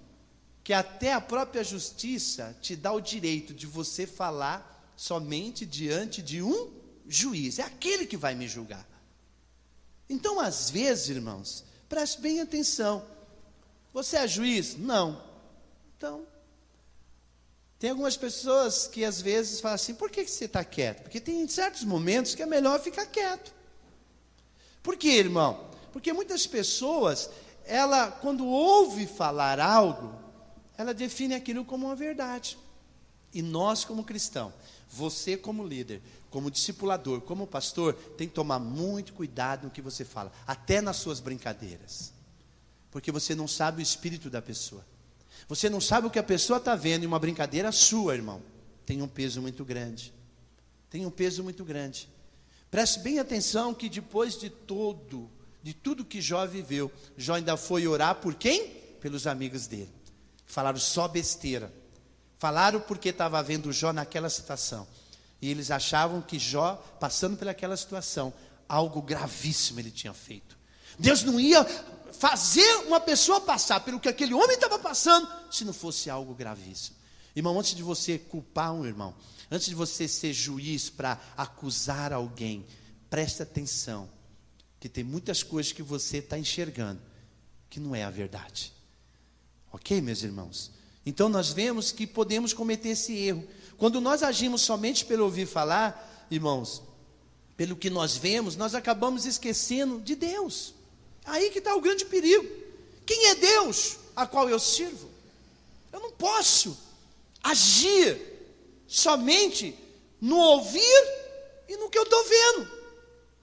que até a própria justiça te dá o direito de você falar somente diante de um juiz. É aquele que vai me julgar. Então, às vezes, irmãos, preste bem atenção. Você é juiz? Não. Então, tem algumas pessoas que às vezes falam assim, por que você está quieto? Porque tem certos momentos que é melhor ficar quieto. Por quê, irmão? Porque muitas pessoas, ela quando ouve falar algo, ela define aquilo como uma verdade. E nós como cristão, você como líder, como discipulador, como pastor, tem que tomar muito cuidado no que você fala, até nas suas brincadeiras. Porque você não sabe o espírito da pessoa. Você não sabe o que a pessoa está vendo em uma brincadeira sua, irmão. Tem um peso muito grande. Tem um peso muito grande. Preste bem atenção que depois de tudo que Jó viveu, Jó ainda foi orar por quem? Pelos amigos dele. Falaram só besteira. Falaram porque estava vendo Jó naquela situação. E eles achavam que Jó, passando pelaquela situação, algo gravíssimo ele tinha feito. Deus não ia fazer uma pessoa passar pelo que aquele homem estava passando, se não fosse algo gravíssimo. Irmão, antes de você culpar um irmão, antes de você ser juiz para acusar alguém, preste atenção, que tem muitas coisas que você está enxergando, que não é a verdade. Ok, meus irmãos? Então nós vemos que podemos cometer esse erro. Quando nós agimos somente pelo ouvir falar, irmãos, pelo que nós vemos, nós acabamos esquecendo de Deus. Aí que está o grande perigo. Quem é Deus a qual eu sirvo? Eu não posso agir somente no ouvir e no que eu estou vendo.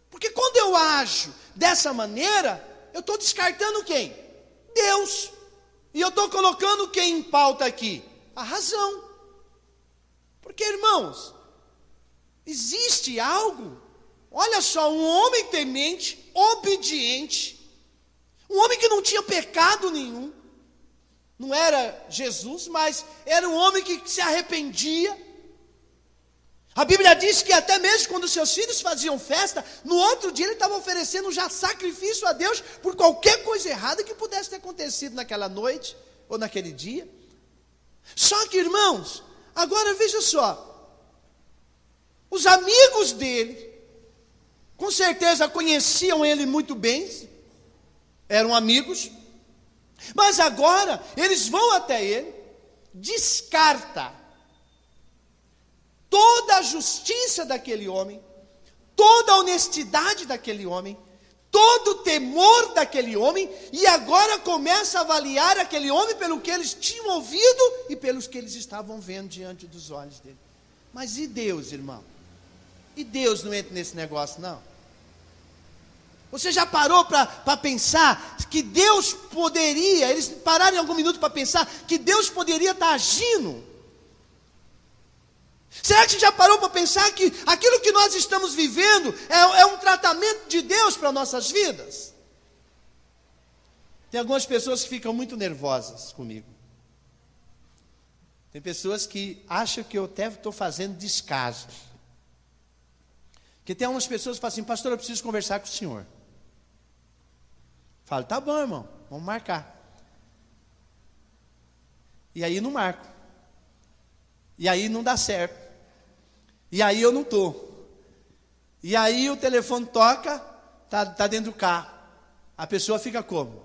Porque quando eu ajo dessa maneira, eu estou descartando quem? Deus. E eu estou colocando quem em pauta aqui? A razão. Porque, irmãos, existe algo, olha só, um homem temente, obediente, um homem que não tinha pecado nenhum, não era Jesus, mas era um homem que se arrependia. A Bíblia diz que até mesmo quando seus filhos faziam festa, no outro dia ele estava oferecendo já sacrifício a Deus por qualquer coisa errada que pudesse ter acontecido naquela noite ou naquele dia. Só que, irmãos, agora veja só, os amigos dele, com certeza conheciam ele muito bem, eram amigos, mas agora eles vão até ele, descarta toda a justiça daquele homem, toda a honestidade daquele homem, todo o temor daquele homem, e agora começa a avaliar aquele homem pelo que eles tinham ouvido e pelos que eles estavam vendo diante dos olhos dele. Mas e Deus, irmão? E Deus não entra nesse negócio, não? Você já parou para pensar que Deus poderia, eles pararam em algum minuto para pensar que Deus poderia estar agindo? Será que você já parou para pensar que aquilo que nós estamos vivendo é um tratamento de Deus para nossas vidas? Tem algumas pessoas que ficam muito nervosas comigo. Tem pessoas que acham que eu até estou fazendo descaso. Porque tem algumas pessoas que falam assim, pastor, eu preciso conversar com o senhor. Falo, tá bom, irmão, vamos marcar. E aí não marco. E aí não dá certo. E aí eu não estou. E aí o telefone toca, tá dentro do carro. A pessoa fica como?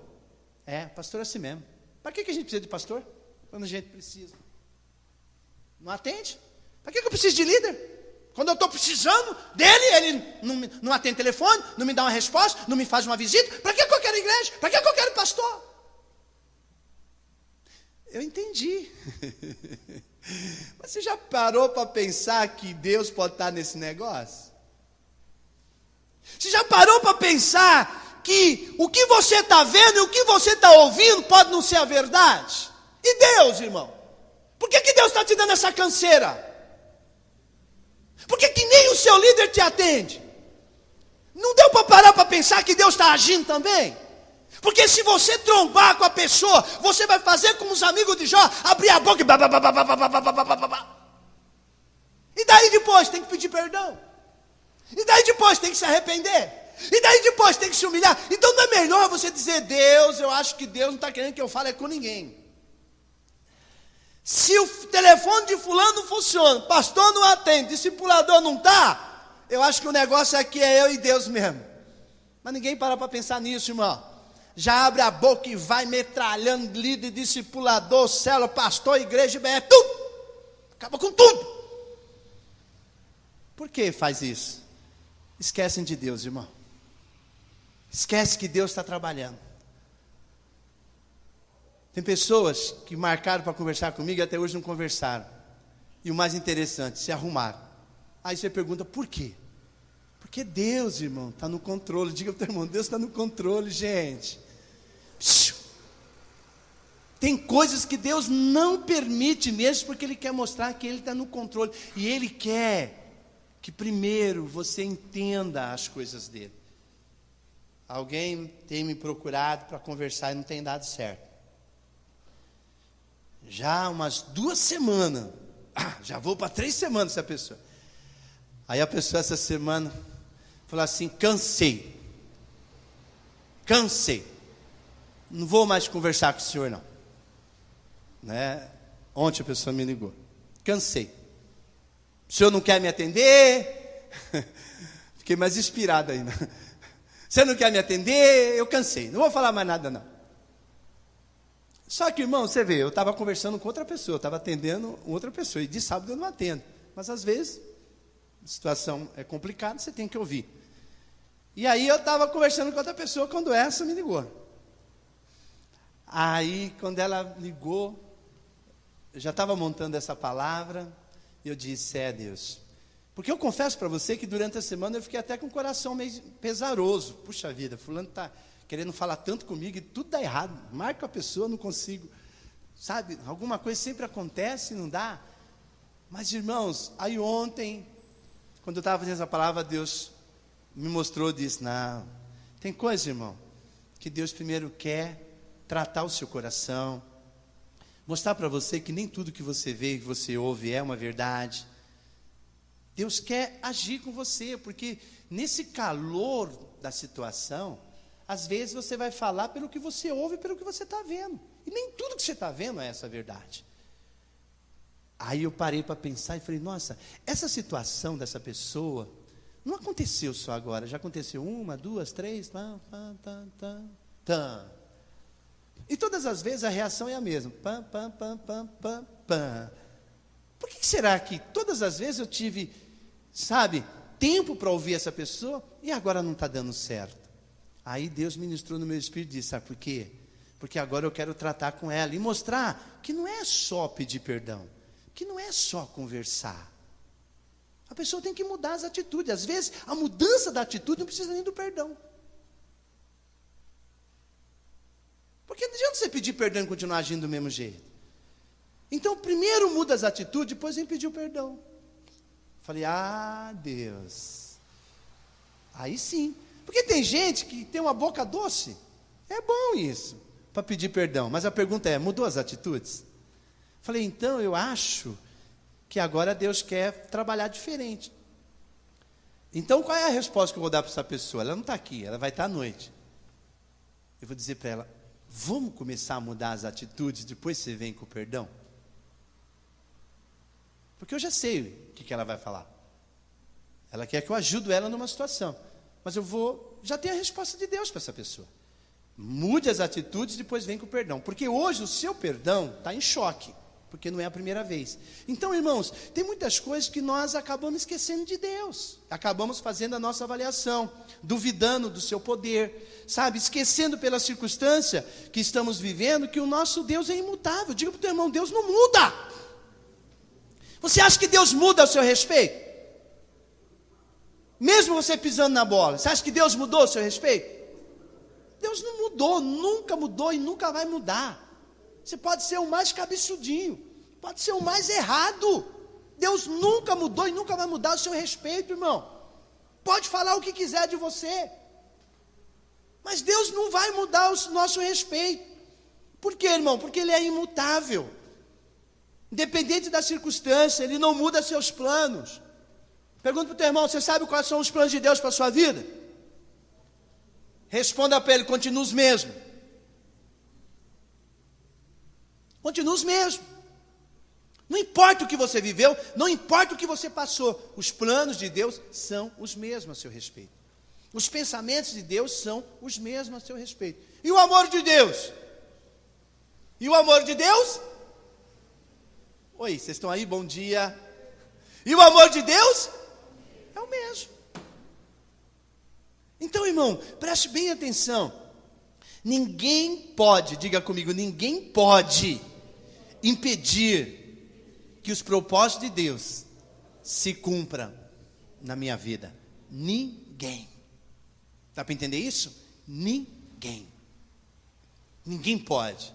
Pastor é assim mesmo. Para que a gente precisa de pastor? Quando a gente precisa. Não atende? Para que eu preciso de líder? Quando eu estou precisando dele, ele não atende telefone, não me dá uma resposta, não me faz uma visita. Para que eu quero igreja? Para que eu quero pastor? Eu entendi. Mas você já parou para pensar que Deus pode estar nesse negócio? Você já parou para pensar que o que você está vendo e o que você está ouvindo pode não ser a verdade? E Deus, irmão? Por que Deus está te dando essa canseira? Por que nem o seu líder te atende? Não deu para parar para pensar que Deus está agindo também? Porque se você trombar com a pessoa, você vai fazer como os amigos de Jó, abrir a boca e daí depois tem que pedir perdão. E daí depois tem que se arrepender. E daí depois tem que se humilhar. Então não é melhor você dizer: Deus, eu acho que Deus não está querendo que eu fale com ninguém. Se o telefone de fulano não funciona, pastor não atende, discipulador não está, eu acho que o negócio aqui é eu e Deus mesmo. Mas ninguém para pensar nisso, irmão. Já abre a boca e vai metralhando líder, discipulador, célula, pastor, igreja, tudo. Acaba com tudo. Por que faz isso? Esquecem de Deus, irmão. Esquece que Deus está trabalhando. Tem pessoas que marcaram para conversar comigo e até hoje não conversaram. E o mais interessante, se arrumaram. Aí você pergunta, por quê? Porque Deus, irmão, está no controle. Diga para o teu irmão, Deus está no controle, gente. Tem coisas que Deus não permite mesmo, porque Ele quer mostrar que Ele está no controle. E Ele quer que primeiro você entenda as coisas dEle. Alguém tem me procurado para conversar e não tem dado certo. Já umas 2 semanas, já vou para 3 semanas essa pessoa. Aí a pessoa essa semana falou assim: cansei, não vou mais conversar com o senhor não, né? Ontem a pessoa me ligou, cansei, o senhor não quer me atender? Fiquei mais inspirado ainda. Você não quer me atender? Eu cansei, não vou falar mais nada não. Só que, irmão, você vê, eu estava conversando com outra pessoa, estava atendendo outra pessoa, e de sábado eu não atendo. Mas às vezes, a situação é complicada, você tem que ouvir. E aí eu estava conversando com outra pessoa, quando essa me ligou. Aí, quando ela ligou, eu já estava montando essa palavra, e eu disse: é Deus. Porque eu confesso para você que durante a semana eu fiquei até com o coração meio pesaroso. Puxa vida, fulano está querendo falar tanto comigo e tudo dá errado. Marca a pessoa, não consigo. Sabe, alguma coisa sempre acontece e não dá. Mas, irmãos, aí ontem, quando eu estava fazendo essa palavra, Deus me mostrou, disse: não, tem coisa, irmão, que Deus primeiro quer tratar o seu coração, mostrar para você que nem tudo que você vê, que você ouve é uma verdade. Deus quer agir com você, porque nesse calor da situação, às vezes você vai falar pelo que você ouve, pelo que você está vendo. E nem tudo que você está vendo é essa verdade. Aí eu parei para pensar e falei: nossa, essa situação dessa pessoa não aconteceu só agora. Já aconteceu 1, 2, 3, E todas as vezes a reação é a mesma. Por que será que todas as vezes eu tive, tempo para ouvir essa pessoa e agora não está dando certo? Aí Deus ministrou no meu espírito e disse: sabe por quê? Porque agora eu quero tratar com ela e mostrar que não é só pedir perdão, que não é só conversar. A pessoa tem que mudar as atitudes. Às vezes a mudança da atitude não precisa nem do perdão. Porque não adianta você pedir perdão e continuar agindo do mesmo jeito. Então primeiro muda as atitudes, depois vem pedir o perdão. Falei: ah, Deus, aí sim. Porque tem gente que tem uma boca doce. É bom isso, para pedir perdão. Mas a pergunta é: mudou as atitudes? Falei: então eu acho que agora Deus quer trabalhar diferente. Então qual é a resposta que eu vou dar para essa pessoa? Ela não está aqui, ela vai estar à noite. Eu vou dizer para ela: vamos começar a mudar as atitudes, depois você vem com o perdão? Porque eu já sei o que ela vai falar. Ela quer que eu ajude ela numa situação. Mas já tenho a resposta de Deus para essa pessoa. Mude as atitudes, depois vem com o perdão. Porque hoje o seu perdão está em choque. porque não é a primeira vez. Então, irmãos, tem muitas coisas que nós acabamos esquecendo de Deus, acabamos fazendo a nossa avaliação, duvidando do seu poder, sabe, esquecendo pela circunstância que estamos vivendo, que o nosso Deus é imutável. Diga para o teu irmão, Deus não muda. Você acha que Deus muda a seu respeito? Mesmo você pisando na bola, você acha que Deus mudou a seu respeito? Deus não mudou, nunca mudou e nunca vai mudar. Você pode ser o mais cabeçudinho, pode ser o mais errado. Deus nunca mudou e nunca vai mudar o seu respeito, irmão. Pode falar o que quiser de você, mas Deus não vai mudar o nosso respeito. Por quê, irmão? Porque Ele é imutável. Independente da circunstância, Ele não muda seus planos. Pergunta para o teu irmão, você sabe quais são os planos de Deus para a sua vida? Responda para ele, continua os mesmos. Continua os mesmos. Não importa o que você viveu, não importa o que você passou, os planos de Deus são os mesmos a seu respeito. Os pensamentos de Deus são os mesmos a seu respeito. E o amor de Deus? E o amor de Deus? Oi, vocês estão aí? Bom dia. E o amor de Deus? É o mesmo. Então, irmão, preste bem atenção. Ninguém pode, diga comigo, ninguém pode impedir que os propósitos de Deus se cumpram na minha vida. Ninguém. Dá para entender isso? Ninguém. Ninguém pode.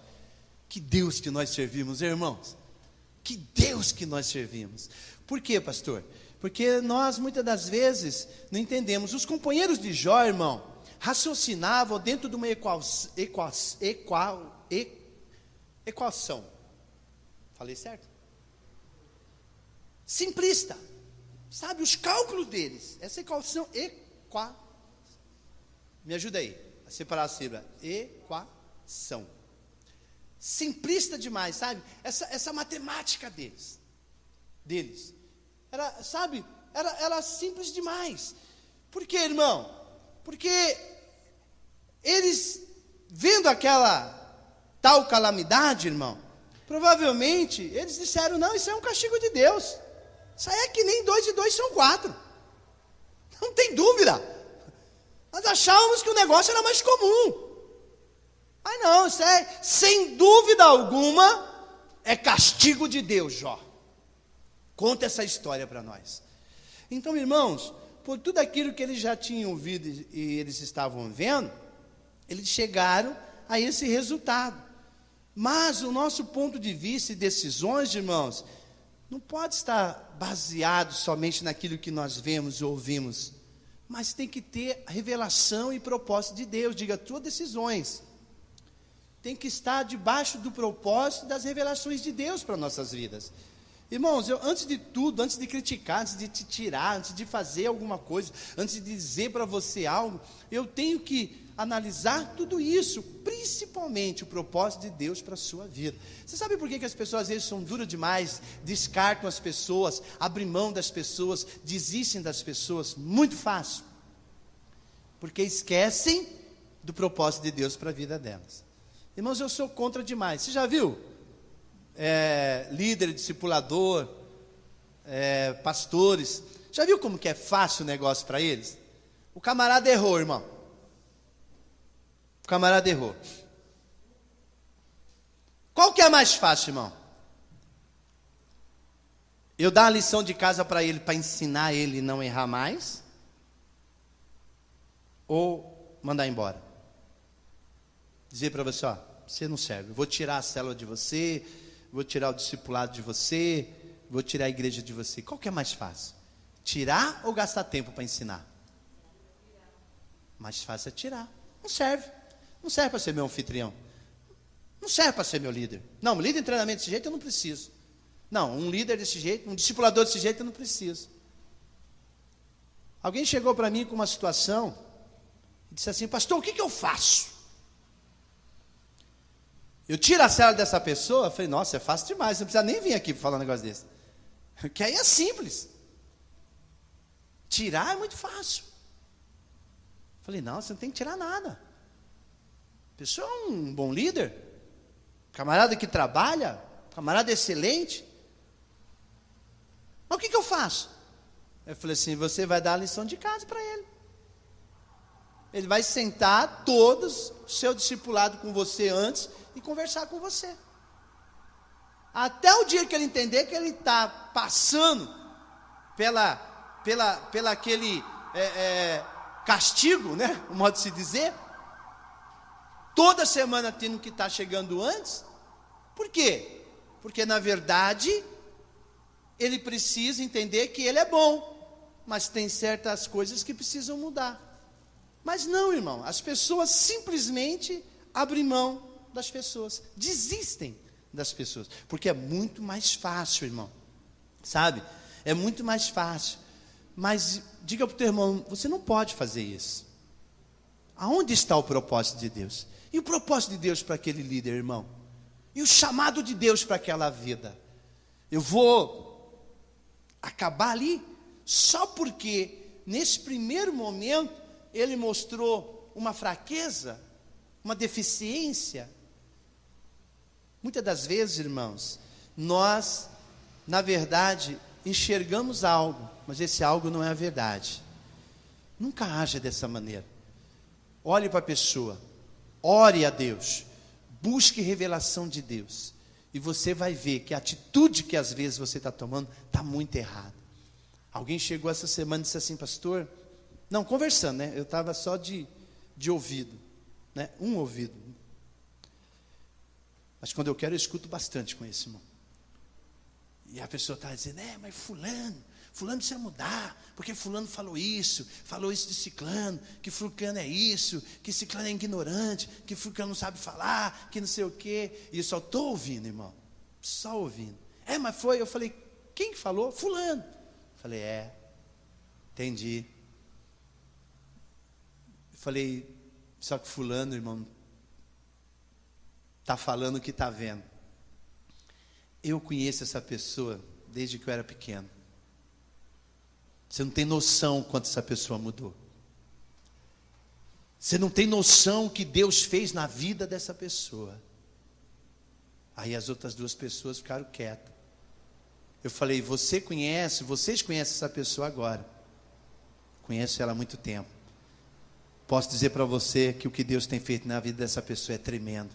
Que Deus que nós servimos, irmãos. Que Deus que nós servimos. Por quê, pastor? Porque nós, muitas das vezes, não entendemos. Os companheiros de Jó, irmão, raciocinavam dentro de uma equação. Falei certo? Simplista. Sabe, os cálculos deles. Essa equação, me ajuda aí, a separar a sílaba. Equação. Simplista demais, sabe? Essa matemática deles. Era simples demais. Por quê, irmão? Porque eles, vendo aquela tal calamidade, irmão, provavelmente eles disseram, não, isso é um castigo de Deus. Isso aí é que nem 2 e 2 são 4. Não tem dúvida. Nós achávamos que o negócio era mais comum. Mas não, isso é, sem dúvida alguma, é castigo de Deus, Jó. Conta essa história para nós. Então, irmãos, por tudo aquilo que eles já tinham ouvido e eles estavam vendo, eles chegaram a esse resultado. Mas o nosso ponto de vista e decisões, irmãos, não pode estar baseado somente naquilo que nós vemos e ouvimos, mas tem que ter revelação e propósito de Deus. Diga, tuas decisões tem que estar debaixo do propósito das revelações de Deus para nossas vidas. Irmãos, antes de tudo, antes de criticar, antes de te tirar, antes de fazer alguma coisa, antes de dizer para você algo, eu tenho que analisar tudo isso, principalmente o propósito de Deus para a sua vida. Você sabe por que as pessoas às vezes são duras demais, descartam as pessoas, abrem mão das pessoas, desistem das pessoas? Muito fácil. Porque esquecem do propósito de Deus para a vida delas. Irmãos, eu sou contra demais. Você já viu? Líder, discipulador, pastores, já viu como que é fácil o negócio para eles? O camarada errou, irmão. O camarada errou. Qual que é mais fácil, irmão? Eu dar uma lição de casa para ele, para ensinar ele a não errar mais? Ou mandar embora? Dizer para você, ó, você não serve, eu vou tirar a célula de você, vou tirar o discipulado de você, vou tirar a igreja de você. Qual que é mais fácil? Tirar ou gastar tempo para ensinar? Mais fácil é tirar. Não serve. Não serve para ser meu anfitrião. Não serve para ser meu líder. Não, um líder em treinamento desse jeito eu não preciso. Não, um líder desse jeito, um discipulador desse jeito eu não preciso. Alguém chegou para mim com uma situação e disse assim, pastor, o que eu faço? Eu tiro a célula dessa pessoa, eu falei, nossa, é fácil demais, você não precisa nem vir aqui para falar um negócio desse. Porque aí é simples. Tirar é muito fácil. Eu falei, não, você não tem que tirar nada. A pessoa é um bom líder, camarada que trabalha, camarada excelente. Mas o que eu faço? Eu falei assim, você vai dar a lição de casa para ele. Ele vai sentar todos, seu discipulado com você antes e conversar com você. Até o dia que ele entender que ele está passando pela aquele castigo, né? O modo de se dizer. Toda semana tendo que estar chegando antes. Por quê? Porque na verdade ele precisa entender que ele é bom, mas tem certas coisas que precisam mudar. Mas não, irmão, as pessoas simplesmente abrem mão das pessoas, desistem das pessoas, porque é muito mais fácil, irmão, sabe? É muito mais fácil. Mas diga para o teu irmão, você não pode fazer isso. Aonde está o propósito de Deus? E o propósito de Deus para aquele líder, irmão? E o chamado de Deus para aquela vida? Eu vou acabar ali só porque nesse primeiro momento ele mostrou uma fraqueza, uma deficiência. Muitas das vezes, irmãos, nós, na verdade, enxergamos algo, mas esse algo não é a verdade. Nunca haja dessa maneira. Olhe para a pessoa, ore a Deus, busque revelação de Deus, e você vai ver que a atitude que às vezes você está tomando está muito errada. Alguém chegou essa semana e disse assim, pastor, não, conversando, né? Eu estava só de ouvido, né? Um ouvido. Mas quando eu quero, eu escuto bastante com esse irmão. E a pessoa está dizendo, mas fulano precisa mudar, porque fulano falou isso de ciclano, que fulano é isso, que ciclano é ignorante, que fulano não sabe falar, que não sei o quê. E eu só estou ouvindo, irmão, só ouvindo. Mas foi, eu falei, quem falou? Fulano. Eu falei, entendi. Eu falei, só que fulano, irmão, está falando o que está vendo. Eu conheço essa pessoa desde que eu era pequeno. Você não tem noção quanto essa pessoa mudou. Você não tem noção o que Deus fez na vida dessa pessoa. Aí as outras duas pessoas ficaram quietas. Eu falei, vocês conhecem essa pessoa agora. Conheço ela há muito tempo. Posso dizer para você que o que Deus tem feito na vida dessa pessoa é tremendo.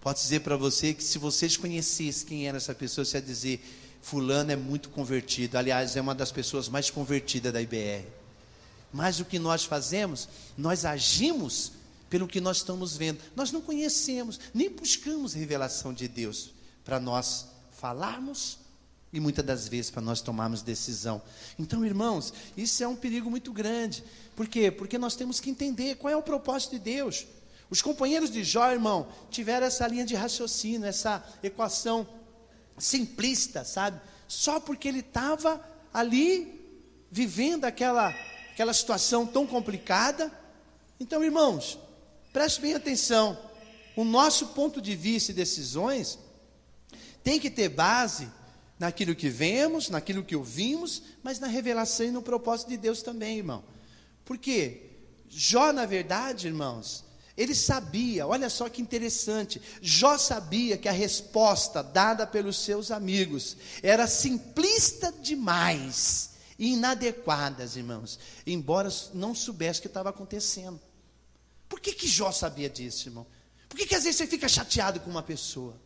Posso dizer para você que se vocês conhecessem quem era essa pessoa, você ia dizer, fulano é muito convertido. Aliás, é uma das pessoas mais convertidas da IBR. Mas o que nós fazemos, nós agimos pelo que nós estamos vendo. Nós não conhecemos, nem buscamos revelação de Deus para nós falarmos e muitas das vezes para nós tomarmos decisão. Então, irmãos, isso é um perigo muito grande. Por quê? Porque nós temos que entender qual é o propósito de Deus. Os companheiros de Jó, irmão, tiveram essa linha de raciocínio, essa equação simplista, sabe? Só porque ele estava ali vivendo aquela situação tão complicada. Então, irmãos, preste bem atenção. O nosso ponto de vista e decisões tem que ter base naquilo que vemos, naquilo que ouvimos, mas na revelação e no propósito de Deus também, irmão. Porque Jó, na verdade, irmãos, ele sabia, olha só que interessante, Jó sabia que a resposta dada pelos seus amigos era simplista demais e inadequadas, irmãos, embora não soubesse o que estava acontecendo. Por que Jó sabia disso, irmão? Por que às vezes você fica chateado com uma pessoa?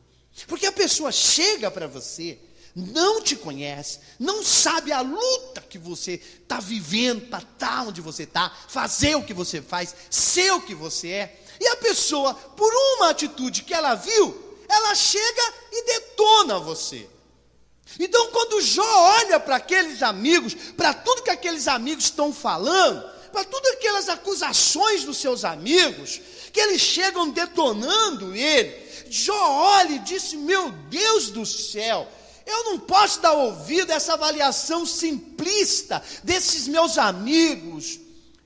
Porque a pessoa chega para você, não te conhece, não sabe a luta que você está vivendo para estar onde você está, fazer o que você faz, ser o que você é. E a pessoa, por uma atitude que ela viu, ela chega e detona você. Então, quando Jó olha para aqueles amigos, para tudo que aqueles amigos estão falando, para todas aquelas acusações dos seus amigos, que eles chegam detonando ele, Jó olha e disse, meu Deus do céu, eu não posso dar ouvido a essa avaliação simplista desses meus amigos.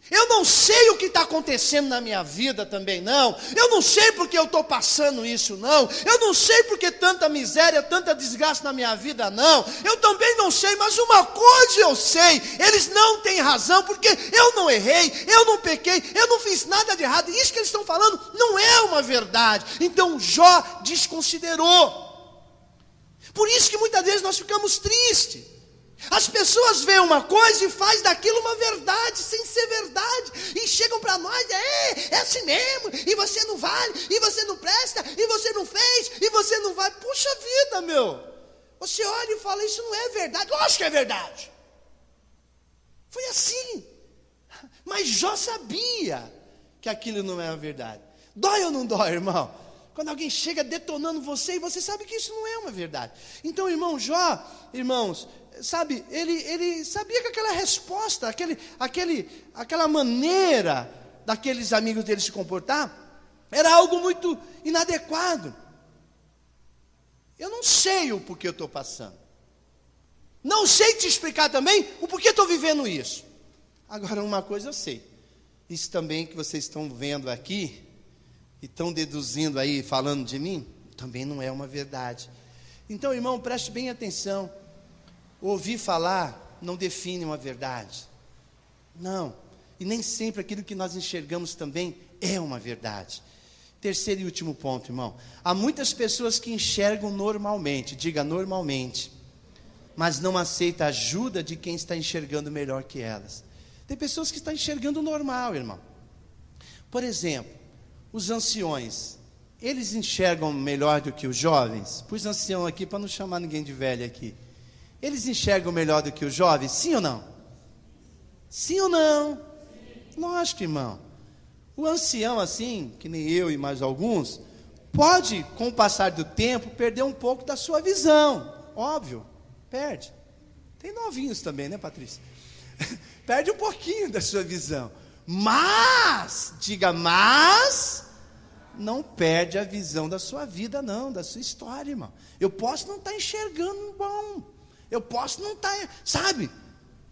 Eu não sei o que está acontecendo na minha vida também não. Eu não sei porque eu estou passando isso não. Eu não sei porque tanta miséria, tanta desgraça na minha vida não. Eu também não sei, mas uma coisa eu sei. Eles não têm razão porque eu não errei, eu não pequei, eu não fiz nada de errado. Isso que eles estão falando não é uma verdade. Então Jó desconsiderou. Por isso que muitas vezes nós ficamos tristes. As pessoas veem uma coisa e fazem daquilo uma verdade, sem ser verdade, e chegam para nós, é assim mesmo, e você não vale, e você não presta, e você não fez, e você não vai. Puxa vida, meu, você olha e fala, isso não é verdade. Lógico que é verdade. Foi assim, mas Jó sabia que aquilo não era verdade. Dói ou não dói, irmão? Quando alguém chega detonando você e você sabe que isso não é uma verdade. Então, irmão Jó, irmãos, sabe, ele sabia que aquela resposta, aquela maneira daqueles amigos dele se comportar, era algo muito inadequado. Eu não sei o porquê eu estou passando. Não sei te explicar também o porquê estou vivendo isso. Agora, uma coisa eu sei. Isso também que vocês estão vendo aqui, e estão deduzindo aí, falando de mim, também não é uma verdade. Então, irmão, preste bem atenção. Ouvir falar não define uma verdade. Não. E nem sempre aquilo que nós enxergamos também é uma verdade. Terceiro e último ponto, irmão. Há muitas pessoas que enxergam normalmente, diga normalmente, mas não aceitam a ajuda de quem está enxergando melhor que elas. Tem pessoas que estão enxergando normal, irmão. Por exemplo, os anciões, eles enxergam melhor do que os jovens? Pus ancião aqui para não chamar ninguém de velho aqui. Eles enxergam melhor do que os jovens? Sim ou não? Sim ou não? Lógico, irmão. O ancião assim, que nem eu e mais alguns, pode, com o passar do tempo, perder um pouco da sua visão. Óbvio, perde. Tem novinhos também, né, Patrícia? Perde um pouquinho da sua visão. Mas, diga, mas, não perde a visão da sua vida, não, da sua história, irmão. Eu posso não estar enxergando bom, eu posso não estar, sabe?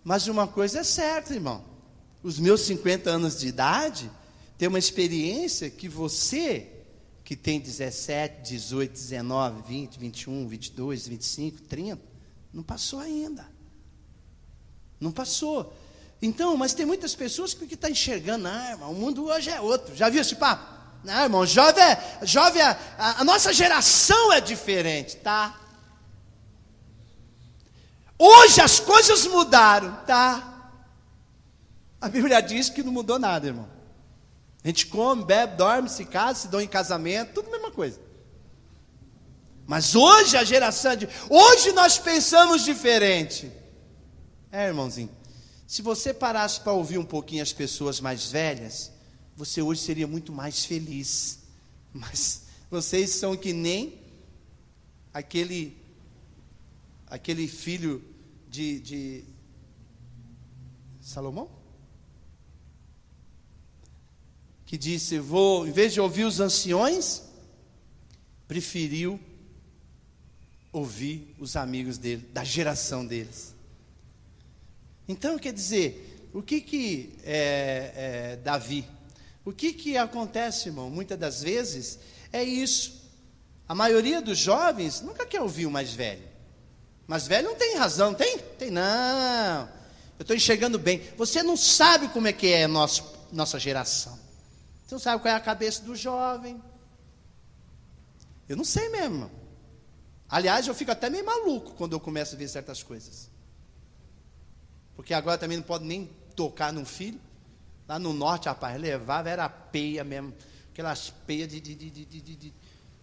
Mas uma coisa é certa, irmão. Os meus 50 anos de idade, tem uma experiência que você, que tem 17, 18, 19, 20, 21, 22, 25, 30, não passou ainda. Não passou. Então, mas tem muitas pessoas que estão enxergando, irmão, o mundo hoje é outro. Já viu esse papo? Não, irmão, jovem, a nossa geração é diferente, tá? Hoje as coisas mudaram, tá? A Bíblia diz que não mudou nada, irmão. A gente come, bebe, dorme, se casa, se dá em casamento, tudo a mesma coisa. Mas hoje a geração hoje nós pensamos diferente. Irmãozinho, se você parasse para ouvir um pouquinho as pessoas mais velhas, você hoje seria muito mais feliz. Mas vocês são que nem aquele filho de Salomão, que disse, em vez de ouvir os anciões, preferiu ouvir os amigos dele, da geração deles. Então, quer dizer, o que Davi, o que acontece, irmão? Muitas das vezes é isso. A maioria dos jovens nunca quer ouvir o mais velho. Mas velho não tem razão, tem? Tem não. Eu estou enxergando bem. Você não sabe como é que é nossa geração. Você não sabe qual é a cabeça do jovem. Eu não sei mesmo. Aliás, eu fico até meio maluco quando eu começo a ver certas coisas. Porque agora também não pode nem tocar num filho. Lá no norte, rapaz, levava, era peia mesmo. Aquelas peias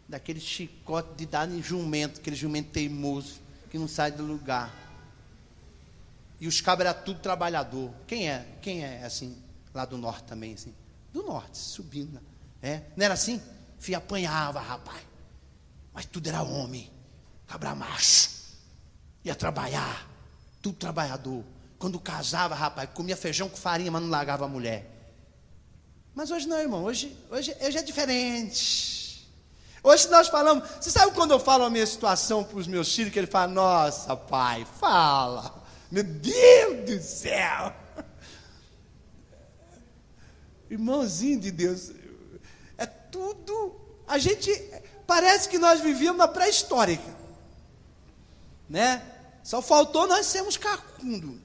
daquele chicote de dar em jumento, aquele jumento teimoso, que não sai do lugar. E os cabras eram tudo trabalhador. Quem é assim, lá do norte também, assim? Do norte, subindo. Não era assim? Filho, apanhava, rapaz. Mas tudo era homem. Cabra macho. Ia trabalhar. Tudo trabalhador. Quando casava, rapaz, comia feijão com farinha, mas não largava a mulher. Mas hoje não, irmão. Hoje é diferente. Hoje nós falamos. Você sabe quando eu falo a minha situação para os meus filhos, que ele fala, nossa, pai, fala. Meu Deus do céu. Irmãozinho de Deus. É tudo. A gente, parece que nós vivíamos na pré-histórica. Né? Só faltou nós sermos cacundo.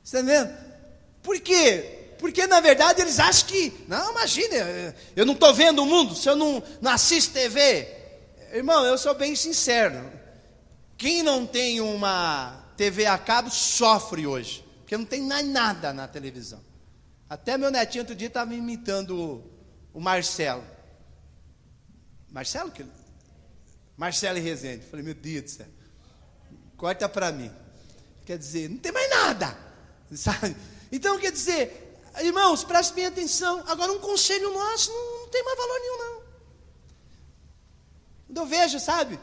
Você está vendo? Por quê? Porque na verdade eles acham que, não, imagina, eu não estou vendo o mundo, se eu não assisto TV, Irmão, eu sou bem sincero. Quem não tem uma TV a cabo sofre hoje, porque não tem mais nada na televisão. Até meu netinho outro dia estava imitando o Marcelo. Marcelo e Rezende. Falei, meu Deus do céu, corta para mim. Quer dizer, não tem mais nada, sabe? Então, quer dizer, irmãos, prestem bem atenção. Agora, um conselho nosso não tem mais valor nenhum, não. Quando eu vejo, sabe?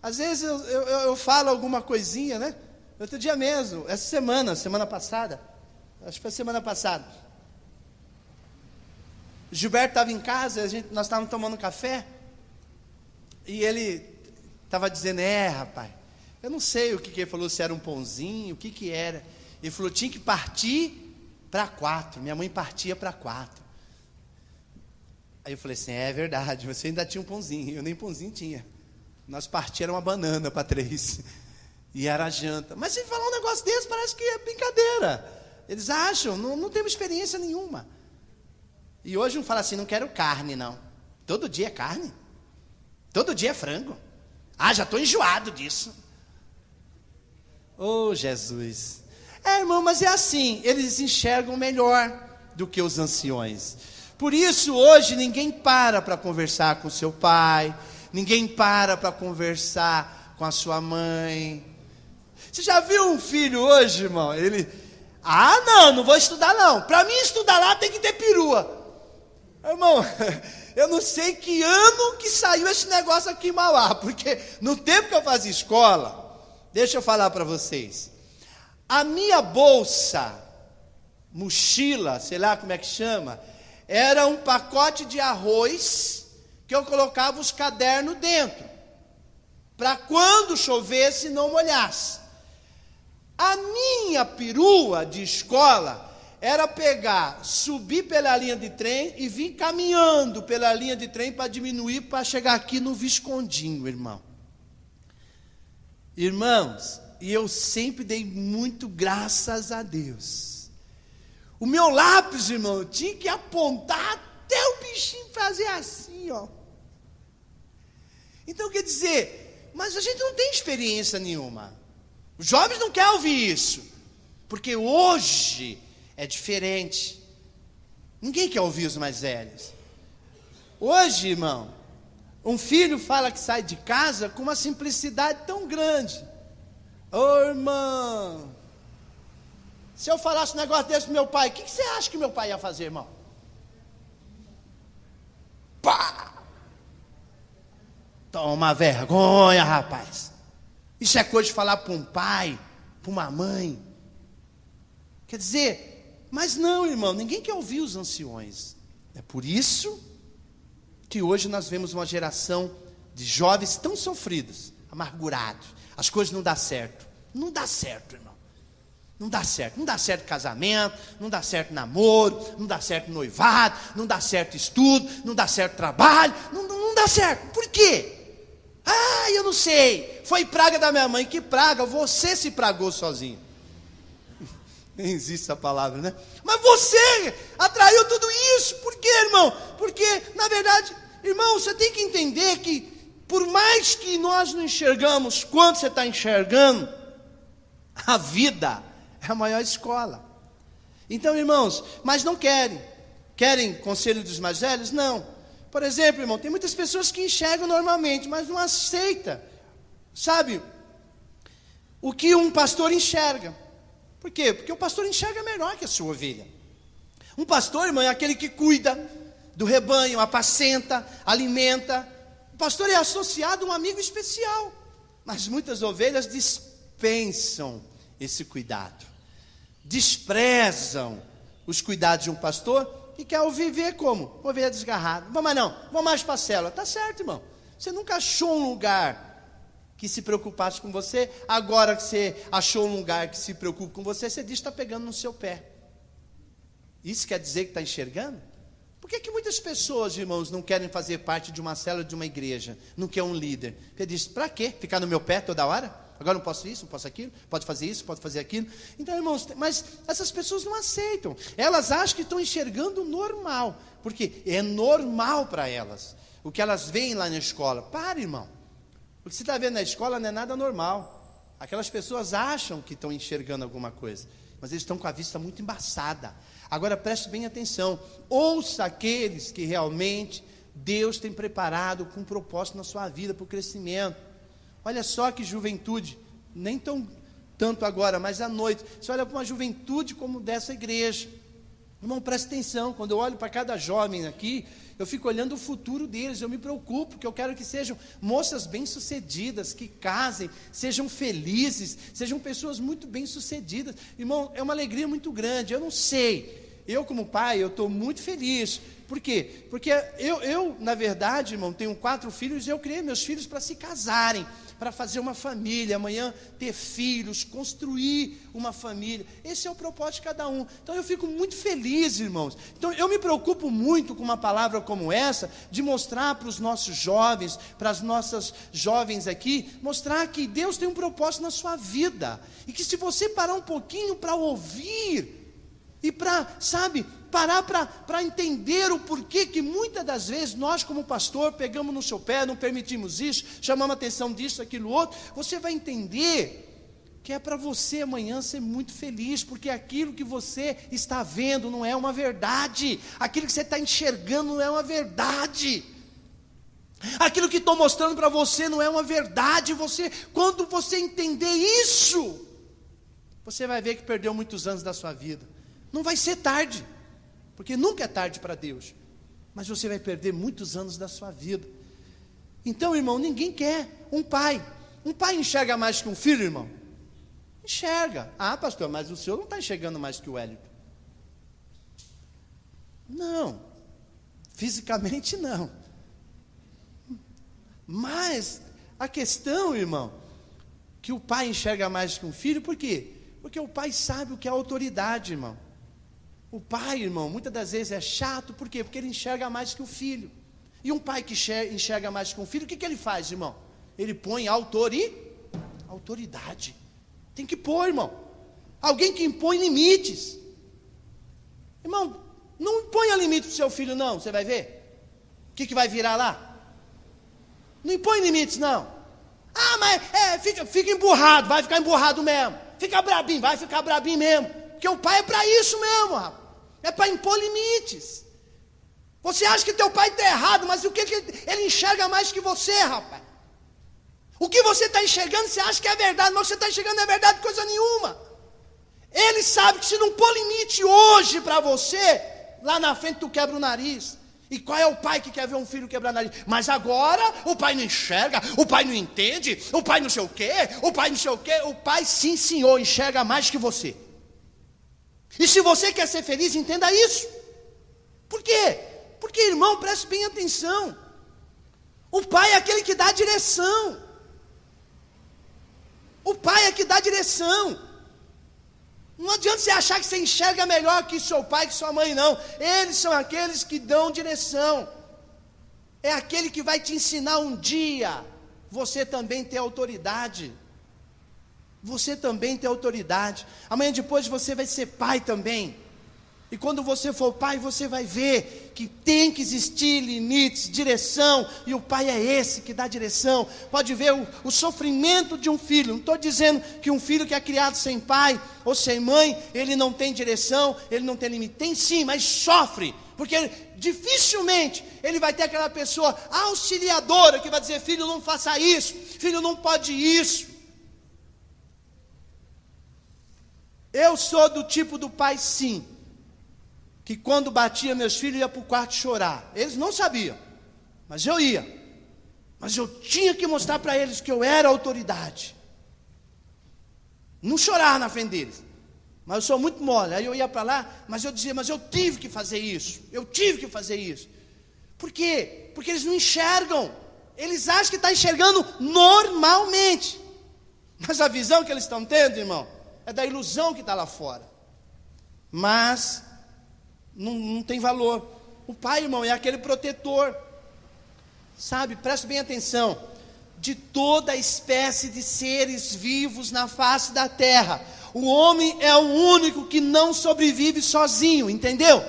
Às vezes eu falo alguma coisinha, né? Outro dia mesmo, essa semana passada, acho que foi semana passada, o Gilberto estava em casa, nós estávamos tomando café, e ele estava dizendo, rapaz, eu não sei o que ele falou, se era um pãozinho, o que era. Ele falou, tinha que partir para 4, minha mãe partia para 4. Aí eu falei assim, é verdade, você ainda tinha um pãozinho, eu nem pãozinho tinha. Nós partíamos uma banana para 3, e era a janta. Mas se falar um negócio desse, parece que é brincadeira. Eles acham, não temos experiência nenhuma. E hoje um fala assim, não quero carne não. Todo dia é carne. Todo dia é frango. Já estou enjoado disso. Oh, Jesus. Irmão, mas é assim, eles enxergam melhor do que os anciões. Por isso, hoje, ninguém para conversar com seu pai, ninguém para conversar com a sua mãe. Você já viu um filho hoje, irmão? Ele, não vou estudar não. Para mim estudar lá tem que ter perua. Irmão, eu não sei que ano que saiu esse negócio aqui em Mauá, porque no tempo que eu fazia escola, deixa eu falar para vocês, a minha bolsa, mochila, sei lá como é que chama, era um pacote de arroz que eu colocava os cadernos dentro, para quando chovesse não molhasse. A minha perua de escola era pegar, subir pela linha de trem e vir caminhando pela linha de trem para diminuir, para chegar aqui no Viscondinho, irmão. Irmãos, e eu sempre dei muito graças a Deus. O meu lápis, irmão, eu tinha que apontar até o bichinho fazer assim, ó. Então, quer dizer, mas a gente não tem experiência nenhuma. Os jovens não querem ouvir isso, porque hoje é diferente. Ninguém quer ouvir os mais velhos. Hoje, irmão, um filho fala que sai de casa com uma simplicidade tão grande. Irmão, se eu falasse um negócio desse pro meu pai, o que você acha que meu pai ia fazer, irmão? Pá! Toma vergonha, rapaz. Isso é coisa de falar para um pai, para uma mãe. Quer dizer, mas não, irmão, ninguém quer ouvir os anciões. É por isso que hoje nós vemos uma geração de jovens tão sofridos, amargurados. As coisas não dão certo. Não dá certo, irmão. Não dá certo. Não dá certo casamento, não dá certo namoro, não dá certo noivado, não dá certo estudo, não dá certo trabalho. Não dá certo. Por quê? Eu não sei. Foi praga da minha mãe. Que praga? Você se pragou sozinho. Nem existe essa palavra, né? Mas você atraiu tudo isso. Por quê, irmão? Porque, na verdade, irmão, você tem que entender que, por mais que nós não enxergamos quanto você está enxergando, a vida é a maior escola. Então, irmãos, mas não querem. Querem conselho dos mais velhos? Não. Por exemplo, irmão, tem muitas pessoas que enxergam normalmente, mas não aceitam, sabe, o que um pastor enxerga. Por quê? Porque o pastor enxerga melhor que a sua ovelha. Um pastor, irmão, é aquele que cuida do rebanho, apacenta, alimenta. O pastor é associado a um amigo especial. Mas muitas ovelhas dispensam esse cuidado. Desprezam os cuidados de um pastor e quer viver como? Ovelha desgarrada. Vamos mais para a célula. Tá certo, irmão. Você nunca achou um lugar que se preocupasse com você. Agora que você achou um lugar que se preocupa com você, você diz que está pegando no seu pé. Isso quer dizer que está enxergando? Por que muitas pessoas, irmãos, não querem fazer parte de uma célula, de uma igreja? Não quer um líder? Porque diz, para quê? Ficar no meu pé toda hora? Agora não posso isso, não posso aquilo, pode fazer isso, pode fazer aquilo. Então, irmãos, mas essas pessoas não aceitam. Elas acham que estão enxergando normal, porque é normal para elas. O que elas veem lá na escola. Para, irmão. O que você está vendo na escola não é nada normal. Aquelas pessoas acham que estão enxergando alguma coisa, mas eles estão com a vista muito embaçada. Agora preste bem atenção, ouça aqueles que realmente Deus tem preparado com um propósito na sua vida, para o crescimento. Olha só que juventude, nem tanto agora, mas à noite, você olha para uma juventude como dessa igreja. Irmão, preste atenção, quando eu olho para cada jovem aqui, eu fico olhando o futuro deles, eu me preocupo, porque eu quero que sejam moças bem-sucedidas, que casem, sejam felizes, sejam pessoas muito bem-sucedidas. Irmão, é uma alegria muito grande, eu não sei, eu como pai, eu estou muito feliz. Por quê? Porque eu, na verdade, irmão, tenho 4 filhos e eu criei meus filhos para se casarem, para fazer uma família, amanhã ter filhos, construir uma família. Esse é o propósito de cada um. Então eu fico muito feliz, irmãos. Então eu me preocupo muito com uma palavra como essa, de mostrar para os nossos jovens, para as nossas jovens aqui, mostrar que Deus tem um propósito na sua vida, e que se você parar um pouquinho para ouvir, e para, parar para entender o porquê que muitas das vezes nós como pastor pegamos no seu pé, não permitimos isso, chamamos a atenção disso, aquilo, outro, você vai entender que é para você amanhã ser muito feliz, porque aquilo que você está vendo não é uma verdade, aquilo que você está enxergando não é uma verdade, aquilo que estou mostrando para você não é uma verdade. Quando você entender isso, você vai ver que perdeu muitos anos da sua vida. Não vai ser tarde, porque nunca é tarde para Deus, mas você vai perder muitos anos da sua vida. Então, irmão, ninguém quer um pai enxerga mais que um filho, irmão? Enxerga. Ah, pastor, mas o senhor não está enxergando mais que o Wellington. Não, fisicamente não, mas a questão, irmão, que o pai enxerga mais que um filho, por quê? Porque o pai sabe o que é autoridade, irmão. O pai, irmão, muitas das vezes é chato, por quê? Porque ele enxerga mais que o filho. E um pai que enxerga mais que um filho, o que ele faz, irmão? Ele põe autoridade. Tem que pôr, irmão. Alguém que impõe limites. Irmão, não imponha limite para o seu filho, não, você vai ver. O que vai virar lá? Não impõe limites, não. Ah, mas fica emburrado, vai ficar emburrado mesmo. Fica brabinho, vai ficar brabinho mesmo. Porque o pai é para isso mesmo, rapaz. É para impor limites. Você acha que teu pai está errado, mas o que ele enxerga mais que você, rapaz? O que você está enxergando, você acha que é verdade, mas você está enxergando não é verdade coisa nenhuma. Ele sabe que se não pôr limite hoje para você, lá na frente tu quebra o nariz. E qual é o pai que quer ver um filho quebrar o nariz? Mas agora o pai não enxerga, o pai não entende, o pai não sei o quê, o pai não sei o quê. O pai, sim senhor, enxerga mais que você. E se você quer ser feliz, entenda isso. Por quê? Porque, irmão, preste bem atenção. O pai é aquele que dá a direção. O pai é que dá a direção. Não adianta você achar que você enxerga melhor que seu pai, que sua mãe, não. Eles são aqueles que dão direção. É aquele que vai te ensinar um dia você também ter autoridade. Você também tem autoridade. Amanhã depois você vai ser pai também. E quando você for pai, você vai ver que tem que existir limites, direção. E o pai é esse que dá direção. Pode ver o sofrimento de um filho. Não estou dizendo que um filho que é criado sem pai ou sem mãe, ele não tem direção, ele não tem limite. Tem sim, mas sofre. Porque dificilmente ele vai ter aquela pessoa auxiliadora que vai dizer: filho, não faça isso, filho, não pode isso. Eu sou do tipo do pai, sim, que quando batia meus filhos ia para o quarto chorar. Eles não sabiam, mas eu ia. Mas eu tinha que mostrar para eles que eu era autoridade. Não chorar na frente deles, mas eu sou muito mole. Aí eu ia para lá, mas eu dizia: mas eu tive que fazer isso, eu tive que fazer isso. Por quê? Porque eles não enxergam. Eles acham que estão enxergando normalmente, mas a visão que eles estão tendo, irmão, é da ilusão que está lá fora. Mas não tem valor. O pai, irmão, é aquele protetor. Sabe, preste bem atenção. De toda a espécie de seres vivos na face da terra, o homem é o único que não sobrevive sozinho, entendeu?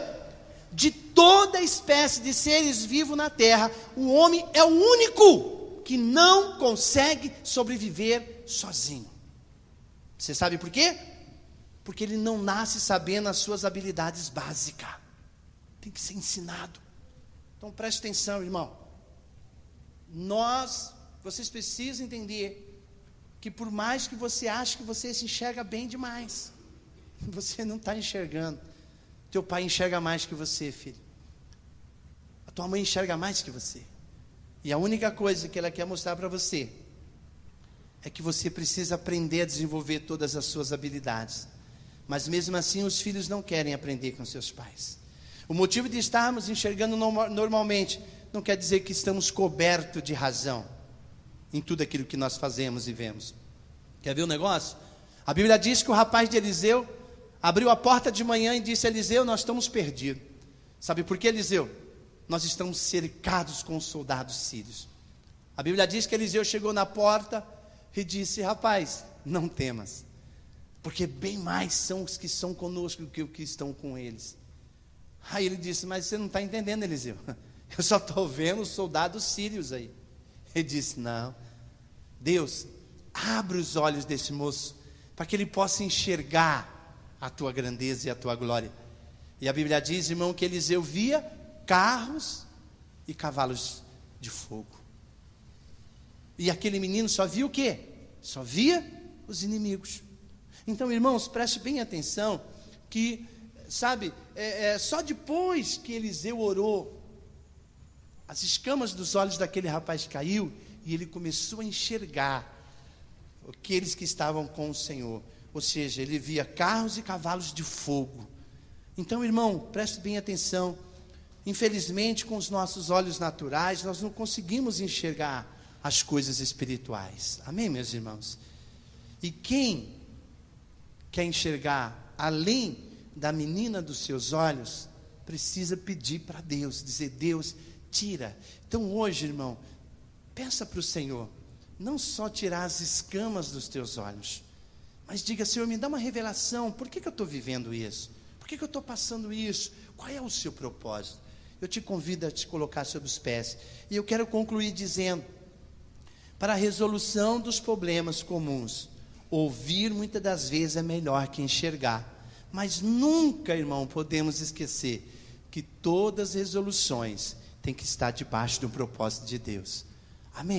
De toda a espécie de seres vivos na terra, o homem é o único que não consegue sobreviver sozinho. Você sabe por quê? Porque ele não nasce sabendo as suas habilidades básicas. Tem que ser ensinado. Então preste atenção, irmão. Vocês precisam entender que por mais que você ache que você se enxerga bem demais, você não está enxergando. Teu pai enxerga mais que você, filho. A tua mãe enxerga mais que você. E a única coisa que ela quer mostrar para você é que você precisa aprender a desenvolver todas as suas habilidades. Mas mesmo assim os filhos não querem aprender com seus pais. O motivo de estarmos enxergando normalmente não quer dizer que estamos cobertos de razão em tudo aquilo que nós fazemos e vemos. Quer ver um negócio? A Bíblia diz que o rapaz de Eliseu abriu a porta de manhã e disse: Eliseu, nós estamos perdidos. Sabe por que, Eliseu? Nós estamos cercados com os soldados sírios. A Bíblia diz que Eliseu chegou na porta e disse: rapaz, não temas, porque bem mais são os que são conosco do que os que estão com eles. Aí ele disse: mas você não está entendendo, Eliseu, eu só estou vendo os soldados sírios aí. Ele disse: não, Deus, abre os olhos desse moço, para que ele possa enxergar a tua grandeza e a tua glória. E a Bíblia diz, irmão, que Eliseu via carros e cavalos de fogo. E aquele menino só via o quê? Só via os inimigos. Então, irmãos, preste bem atenção, que, sabe, só depois que Eliseu orou, as escamas dos olhos daquele rapaz caiu, e ele começou a enxergar aqueles que estavam com o Senhor. Ou seja, ele via carros e cavalos de fogo. Então, irmão, preste bem atenção. Infelizmente, com os nossos olhos naturais, nós não conseguimos enxergar as coisas espirituais. Amém, meus irmãos? E quem quer enxergar além da menina dos seus olhos, precisa pedir para Deus, dizer: Deus, tira. Então hoje, irmão, peça para o Senhor, não só tirar as escamas dos teus olhos, mas diga: Senhor, me dá uma revelação, por que eu estou vivendo isso? Por que eu estou passando isso? Qual é o seu propósito? Eu te convido a te colocar sobre os pés. E eu quero concluir dizendo: para a resolução dos problemas comuns, ouvir muitas das vezes é melhor que enxergar. Mas nunca, irmão, podemos esquecer que todas as resoluções têm que estar debaixo do propósito de Deus. Amém?